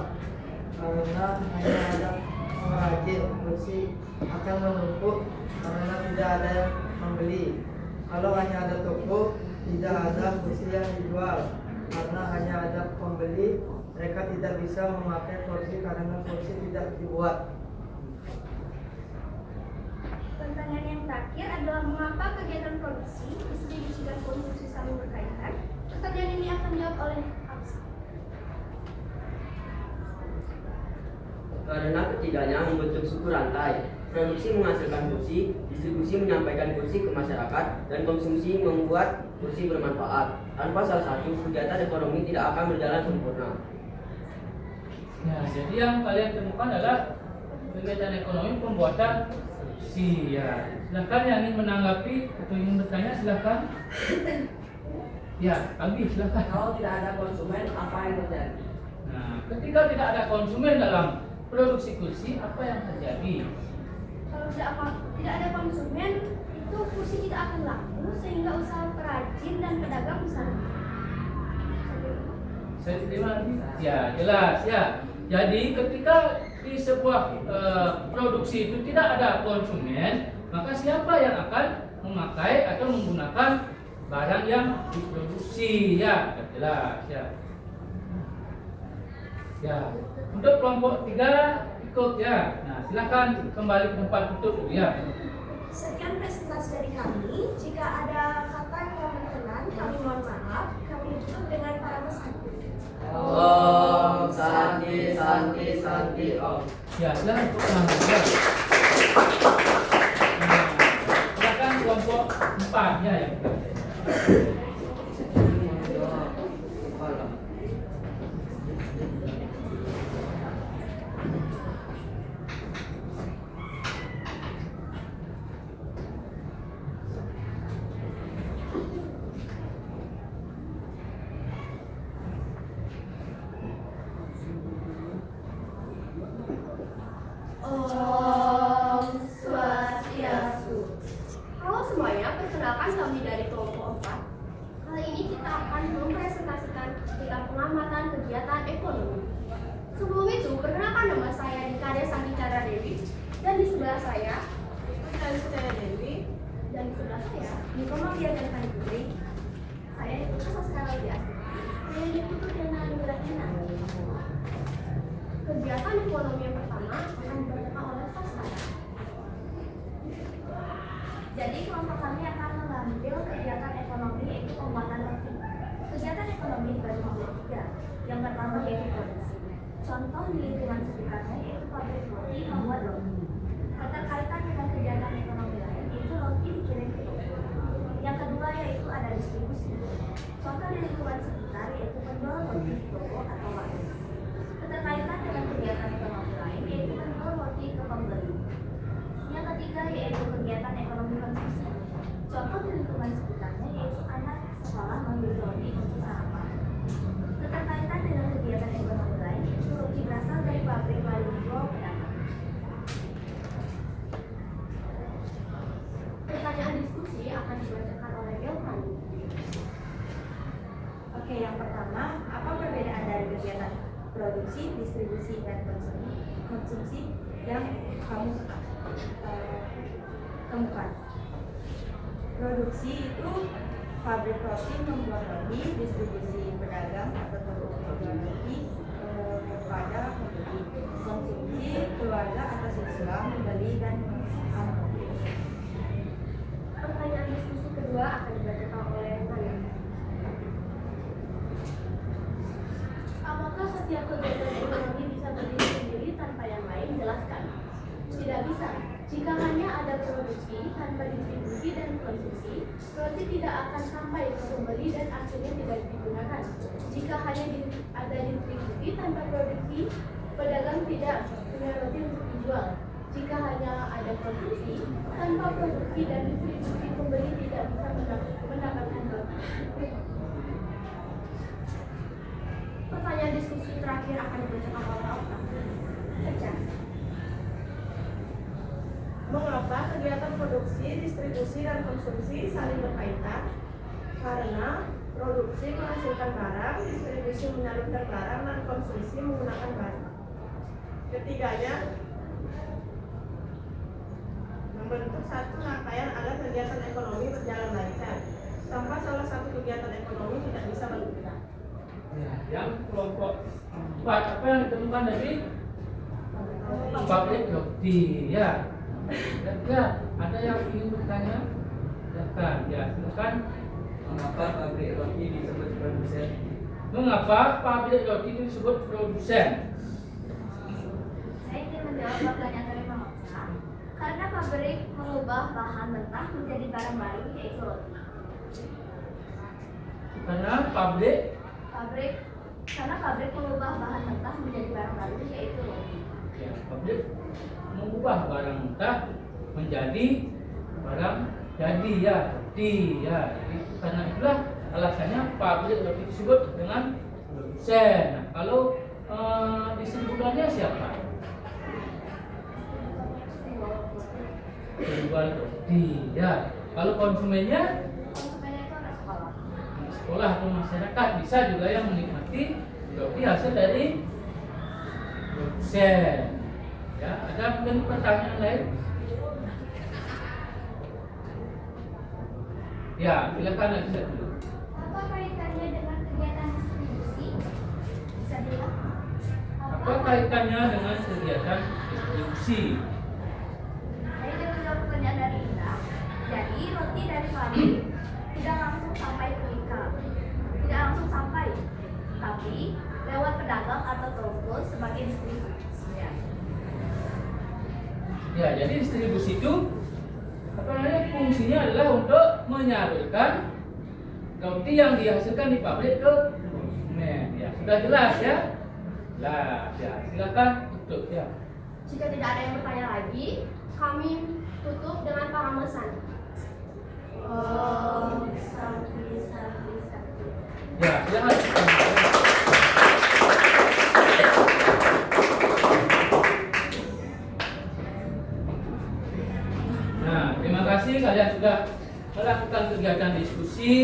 karena hanya ada pengrajin kursi akan menumpuk karena tidak ada yang membeli. Kalau hanya ada toko, tidak ada kursi yang dijual karena hanya ada pembeli. Mereka tidak bisa memakai kursi karena kursi tidak dibuat. Pertanyaan yang terakhir adalah mengapa kegiatan produksi, distribusi, dan konsumsi saling berkaitan? Pertanyaan ini akan dijawab oleh Absa. Karena ketiganya membentuk suku rantai. Produksi menghasilkan kursi, distribusi menyampaikan kursi ke masyarakat, dan konsumsi membuat kursi bermanfaat. Tanpa salah satu, kegiatan ekonomi tidak akan berjalan sempurna. Ya, jadi yang kalian temukan adalah kegiatan ekonomi pembuatan kursi. Ya, silakan yang ingin menanggapi atau ingin bertanya silakan. Ya, Abi silakan. Kalau tidak ada konsumen, apa yang terjadi? Nah, ketika tidak ada konsumen dalam produksi kursi, apa yang terjadi? Kalau tidak ada konsumen, itu kursi tidak akan laku sehingga usaha perajin dan pedagang bisa rugi. Saya terima lagi. Ya, jelas ya. Jadi ketika di sebuah produksi itu tidak ada konsumen, maka siapa yang akan memakai atau menggunakan barang yang diproduksi? Ya, jelas ya. Ya, untuk kelompok 3 ikut ya. Nah, silakan kembali ke tempat tutup ya. Sekian presentasi dari kami. Jika ada kata yang kurang berkenan, kami mohon maaf. Kami tutup dengan para pesantik. Om Santi Santi Santi Om. Ya, silakan kelompok ya. Nah, silakan kelompok 4 ya yang Om Swastiastu. Halo semuanya, perkenalkan kami dari kelompok 4. Kali ini kita akan mempresentasikan tentang pengamatan kegiatan ekonomi. Sebelum itu, perkenalkan nama saya Dikade Santicara Dewi, dan di sebelah saya Santicara Dewi, dan di sebelah saya Nikoma Biakan Putri. Saya Nikoma Saskara Biasa. Saya ditutup dengan Nugratina. Kegiatan ekonomi yang pertama akan dibacakan oleh Saskara. Jadi kelompok kami akan mengambil kegiatan ekonomi yaitu pembuatan roti. Kegiatan ekonomi dibagi menjadi 3. Yang pertama yaitu produksi. Contoh di lingkungan sekitarnya yaitu pabrik roti membuat roti. Keterkaitan dengan kegiatan ekonomi lain yaitu roti dikirim ke toko. Yang kedua yaitu ada distribusi. Contoh di lingkungan sekitar yaitu penjual roti di toko atau warung. Keterkaitan dengan kegiatan ekonomi lain yaitu menjual roti ke pembeli. Yang ketiga yaitu kegiatan ekonomi konsumsi. Contoh di lingkungan sekitarnya yaitu anak sekolah membeli roti untuk sarapan. Keterkaitan dengan kegiatan ekonomi lain yaitu roti berasal dari pabrik lalu dijual pedagang. Pertanyaan diskusi akan dibacakan oleh Belvan. Oke, yang pertama, apa perbedaan dari kegiatan produksi, distribusi, dan konsumsi yang kamu temukan? Produksi itu pabrik roti membuat roti, distribusi pedagang atau toko penjual roti kepada pembeli. Konsumsi keluarga atau siswa membeli dan memesan roti. Pertanyaan diskusi kedua akan dibacakan oleh Naya. Apakah setiap kegiatan ekonomi bisa berdiri sendiri tanpa yang lain? Jelaskan. Tidak bisa. Jika hanya ada produksi tanpa distribusi dan konsumsi, roti tidak akan sampai ke pembeli dan akhirnya tidak digunakan. Jika hanya ada distribusi tanpa produksi, pedagang tidak punya roti untuk dijual. Jika hanya ada konsumsi tanpa produksi dan distribusi, pembeli tidak bisa mendapatkan roti. Pertanyaan diskusi terakhir akan dibacakan oleh Okta. Baca. Mengapa kegiatan produksi, distribusi, dan konsumsi saling berkaitan? Karena produksi menghasilkan barang, distribusi menyalurkan barang, dan konsumsi menggunakan barang. Ketiganya membentuk satu rangkaian agar kegiatan ekonomi berjalan lancar. Tanpa salah satu kegiatan ekonomi tidak bisa bergerak. Yang kelompok 4 apa yang ditemukan dari pabrik roti ya. Ya, ada yang ingin bertanya? Silakan, ya, silakan. Mengapa pabrik roti disebut produsen? Mengapa pabrik roti disebut produsen? Saya ingin menjawab pertanyaan dari Pak Okta. Karena pabrik mengubah bahan mentah menjadi barang baru yaitu roti. Karena pabrik mengubah bahan mentah menjadi barang baru yaitu roti. ya, pabrik mengubah barang mentah menjadi barang jadi ya roti ya. Jadi, karena itulah alasannya pabrik roti disebut dengan produsen. Nah, kalau distributornya siapa? Penjual roti ya. Kalau konsumennya Konsumennya itu anak sekolah. sekolah atau masyarakat, bisa juga yang menikmati roti hasil dari produsen. Ya, ada mungkin pertanyaan lain? Ya, silakan lanjut dulu. Apa kaitannya dengan kegiatan distribusi? Bisa bilang? Apa kaitannya dengan kegiatan distribusi? Saya ingin menjawab pertanyaan dari Indah. Jadi roti dari pabrik tidak langsung sampai ke Ika, tidak langsung sampai, tapi lewat pedagang atau toko sebagai distribusi. Ya, jadi distribusi itu apa namanya, fungsinya adalah untuk menyalurkan roti yang dihasilkan di pabrik ke konsumen. Ya, sudah jelas ya. Lah, ya, silakan tutup ya. Jika tidak ada yang bertanya lagi, kami tutup dengan paramesan. Sakti. Ya, silakan. Nah, terima kasih kalian sudah melakukan kegiatan diskusi.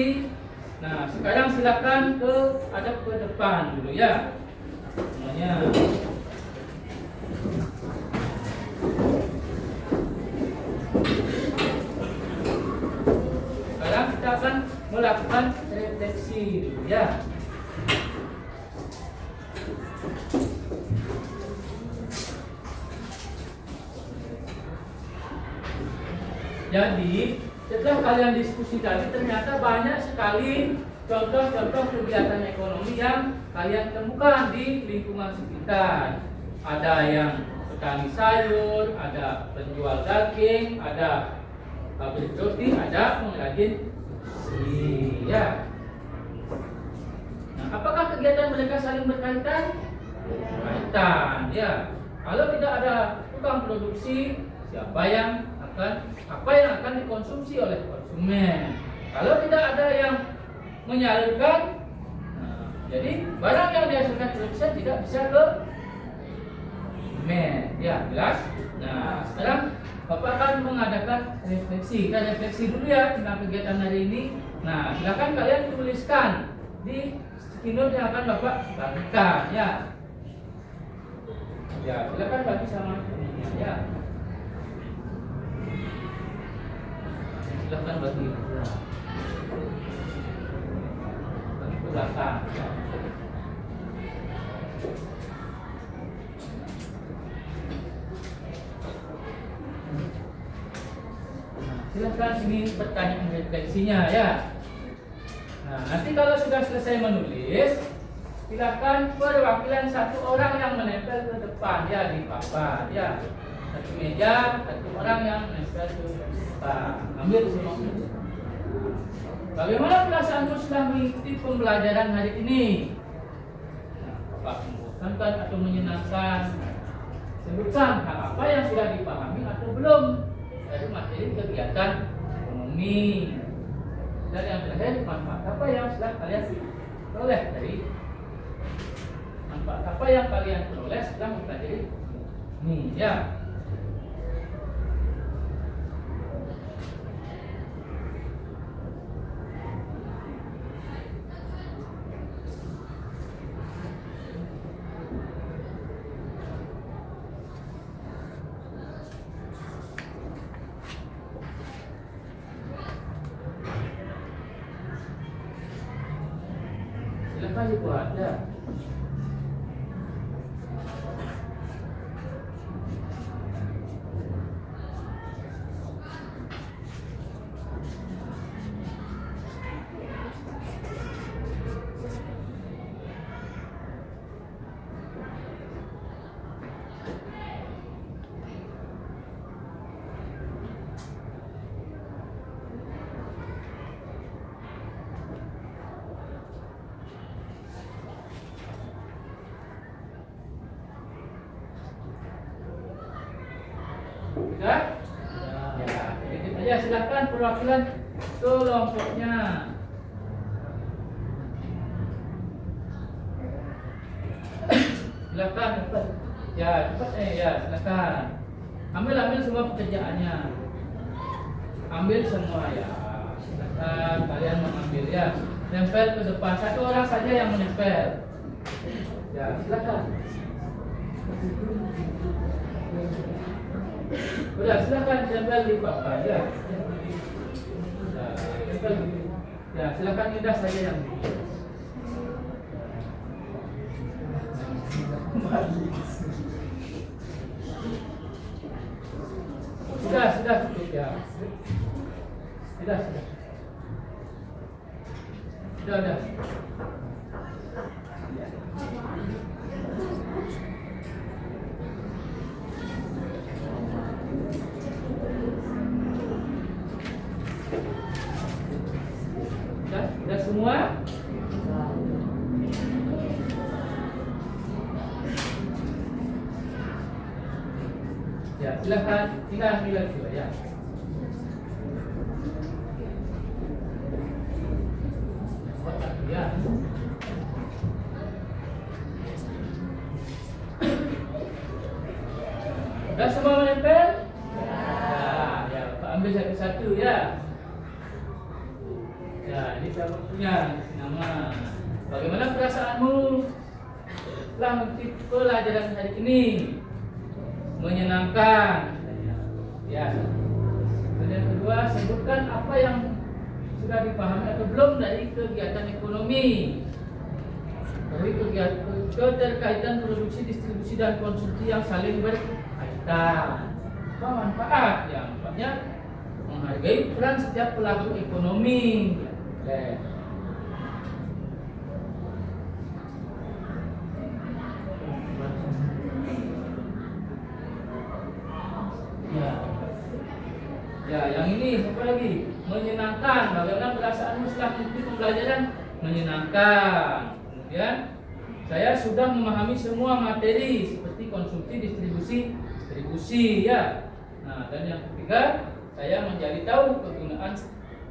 Nah, sekarang silakan hadap ke depan dulu ya. Semuanya. Sekarang kita akan melakukan refleksi dulu ya. Jadi setelah kalian diskusi tadi ternyata banyak sekali contoh-contoh kegiatan ekonomi yang kalian temukan di lingkungan sekitar. Ada yang petani sayur, ada penjual daging, ada pabrik roti, ada pengrajin besi, ya. Nah, apakah kegiatan mereka saling berkaitan? Berkaitan, ya. Kalau tidak ada tukang produksi, apa yang akan dikonsumsi oleh konsumen? Kalau tidak ada yang menyalurkan, nah, jadi barang yang dihasilkan produsen tidak bisa ke konsumen, ya, jelas. Nah, sekarang Bapak akan mengadakan refleksi. Kita refleksi dulu ya tentang kegiatan hari ini. Nah, silakan kalian tuliskan di sticky note yang akan Bapak bagikan, ya. Ya, silakan bagi sama temannya, ya. Silakan bagi. Ya. Bagi ke belakang. Ya. Silakan sini pertanyaan refleksinya, ya. Nah, nanti kalau sudah selesai menulis, silakan perwakilan satu orang yang menempel ke depan, ya, di papan, ya. Satu meja, satu orang yang menempel ke depan. Ambil semua. Bagaimana perasaanmu setelah mengikuti pembelajaran hari ini? Nah, Bapak membosankan atau menyenangkan? Sebutkan hal apa yang sudah dipahami atau belum dari materi kegiatan ekonomi. Dan yang terakhir, manfaat apa yang sudah kalian peroleh dari manfaat apa yang kalian peroleh setelah mempelajari ini, ya. Silakan dibuat, ya. Sudah? Ya, sedikit aja. Silakan perwakilan kelompoknya. Silakan cepat. Ya, cepat ya, silakan. Ambil semua pekerjaannya. Ambil semua, ya. Silakan kalian mengambil, ya. Nempel ke depan. Satu orang saja yang menempel. Ya, silakan. Udah, silakan tempel di papan, ya. Ya, silakan indah saja yang sudah cukup, ya. Sudah. Sudah semua? Ya, silakan kita ambil lagi, ya. Ya. Sudah semua menempel? Ya, Pak ambil satu-satu, ya. Ya, ini saya punya nama. Bagaimana perasaanmu setelah mengikuti pelajaran hari ini? Menyenangkan. Ya. Dan yang kedua, sebutkan apa yang sudah dipahami atau belum dari kegiatan ekonomi. Dari keterkaitan produksi, distribusi, dan konsumsi yang saling berkaitan. Apa manfaat? Ya, manfaatnya menghargai peran setiap pelaku ekonomi. Ya. Ya, yang ini apa lagi? Menyenangkan. Bagaimana perasaanmu setelah mengikuti pembelajaran? Menyenangkan. Kemudian saya sudah memahami semua materi seperti konsumsi, distribusi ya. Nah, dan yang ketiga, saya menjadi tahu kegunaan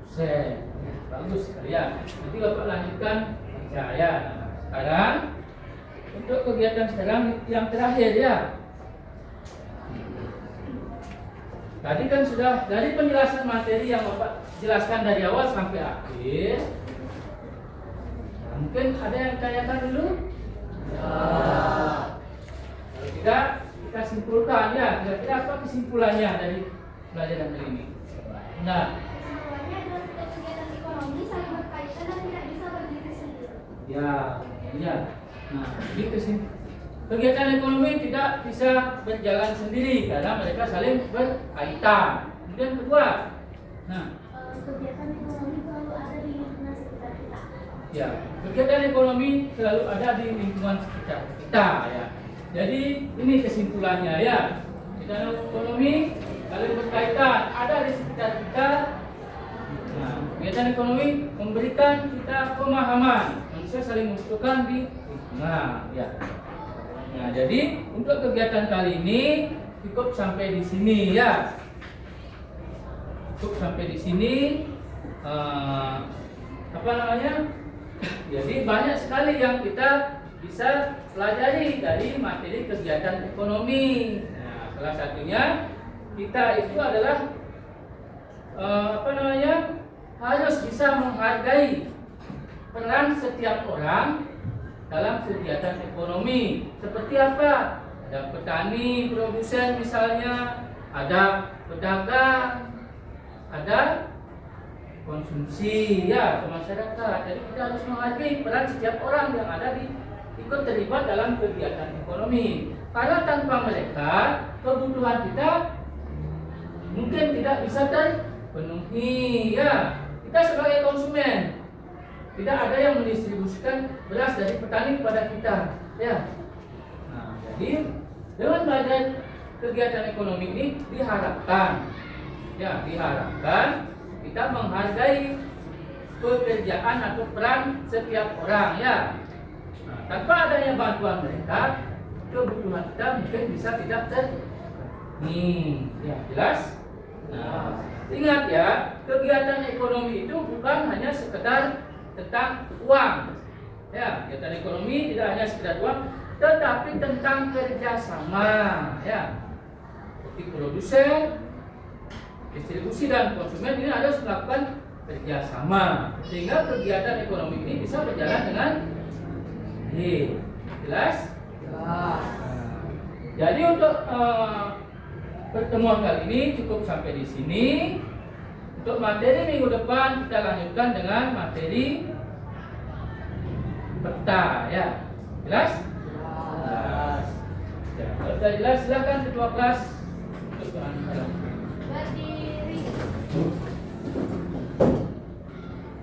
sen. Bagus sekali ya. Nanti Bapak lanjutkan saya. Nah, sekarang untuk kegiatan sekarang yang terakhir ya. Tadi kan sudah dari penjelasan materi yang Bapak jelaskan dari awal sampai akhir. Nah, mungkin ada yang tanyakan dulu? Ya. Kalau tidak, kita simpulkan ya. Kira-kira apa kesimpulannya dari pelajaran hari ini? Nah, Kesimpulannya adalah setiap kegiatan ekonomi saling berkaitan dan tidak bisa berdiri sendiri. ya, ya. Nah, jadi kegiatan ekonomi tidak bisa berjalan sendiri karena mereka saling berkaitan. Kemudian kedua, nah, Kegiatan ekonomi selalu ada di lingkungan sekitar kita. ya, kegiatan ekonomi selalu ada di lingkungan sekitar kita ya. Jadi ini kesimpulannya ya. Kegiatan ekonomi saling berkaitan, ada di sekitar kita. Nah, kegiatan ekonomi memberikan kita pemahaman. Manusia saling membutuhkan di lingkungan ya. Nah, jadi untuk kegiatan kali ini cukup sampai di sini ya. Cukup sampai di sini. Apa namanya? Jadi banyak sekali yang kita bisa pelajari dari materi kegiatan ekonomi. Nah, salah satunya kita itu adalah apa namanya? Harus bisa menghargai peran setiap orang dalam kegiatan ekonomi. Seperti apa? Ada petani, produsen misalnya, ada pedagang, ada konsumsi ya ke masyarakat. Jadi kita harus menghargai peran setiap orang yang ada di ikut terlibat dalam kegiatan ekonomi. Karena tanpa mereka kebutuhan kita mungkin tidak bisa terpenuhi ya. Kita sebagai konsumen tidak ada yang mendistribusikan beras dari petani kepada kita ya. Nah, jadi dengan belajar kegiatan ekonomi ini diharapkan kita menghargai pekerjaan atau peran setiap orang ya. Nah, tanpa adanya bantuan mereka, kebutuhan kita mungkin bisa tidak terpenuhi. Ya, jelas? Nah, ingat ya, kegiatan ekonomi itu bukan hanya sekedar tentang uang. Ya, kegiatan ekonomi tidak hanya sekedar uang, tetapi tentang kerjasama ya. Seperti produsen, distribusi dan konsumen ini harus melakukan kerjasama sehingga kegiatan ekonomi ini bisa berjalan dengan baik. Jelas? Jadi untuk pertemuan kali ini cukup sampai di sini. Untuk materi minggu depan kita lanjutkan dengan materi peta ya. Jelas? Jelas. Ya, kalau sudah jelas silakan ketua kelas untuk mengajukan. Berdiri.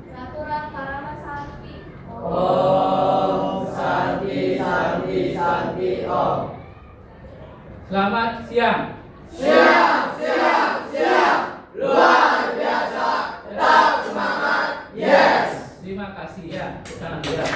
Peraturan Parama Santi. Om Santi Santi Santi Om. Selamat siang. Siap. Luar biasa. Tetap semangat. Yes. Terima kasih ya. Salam ya.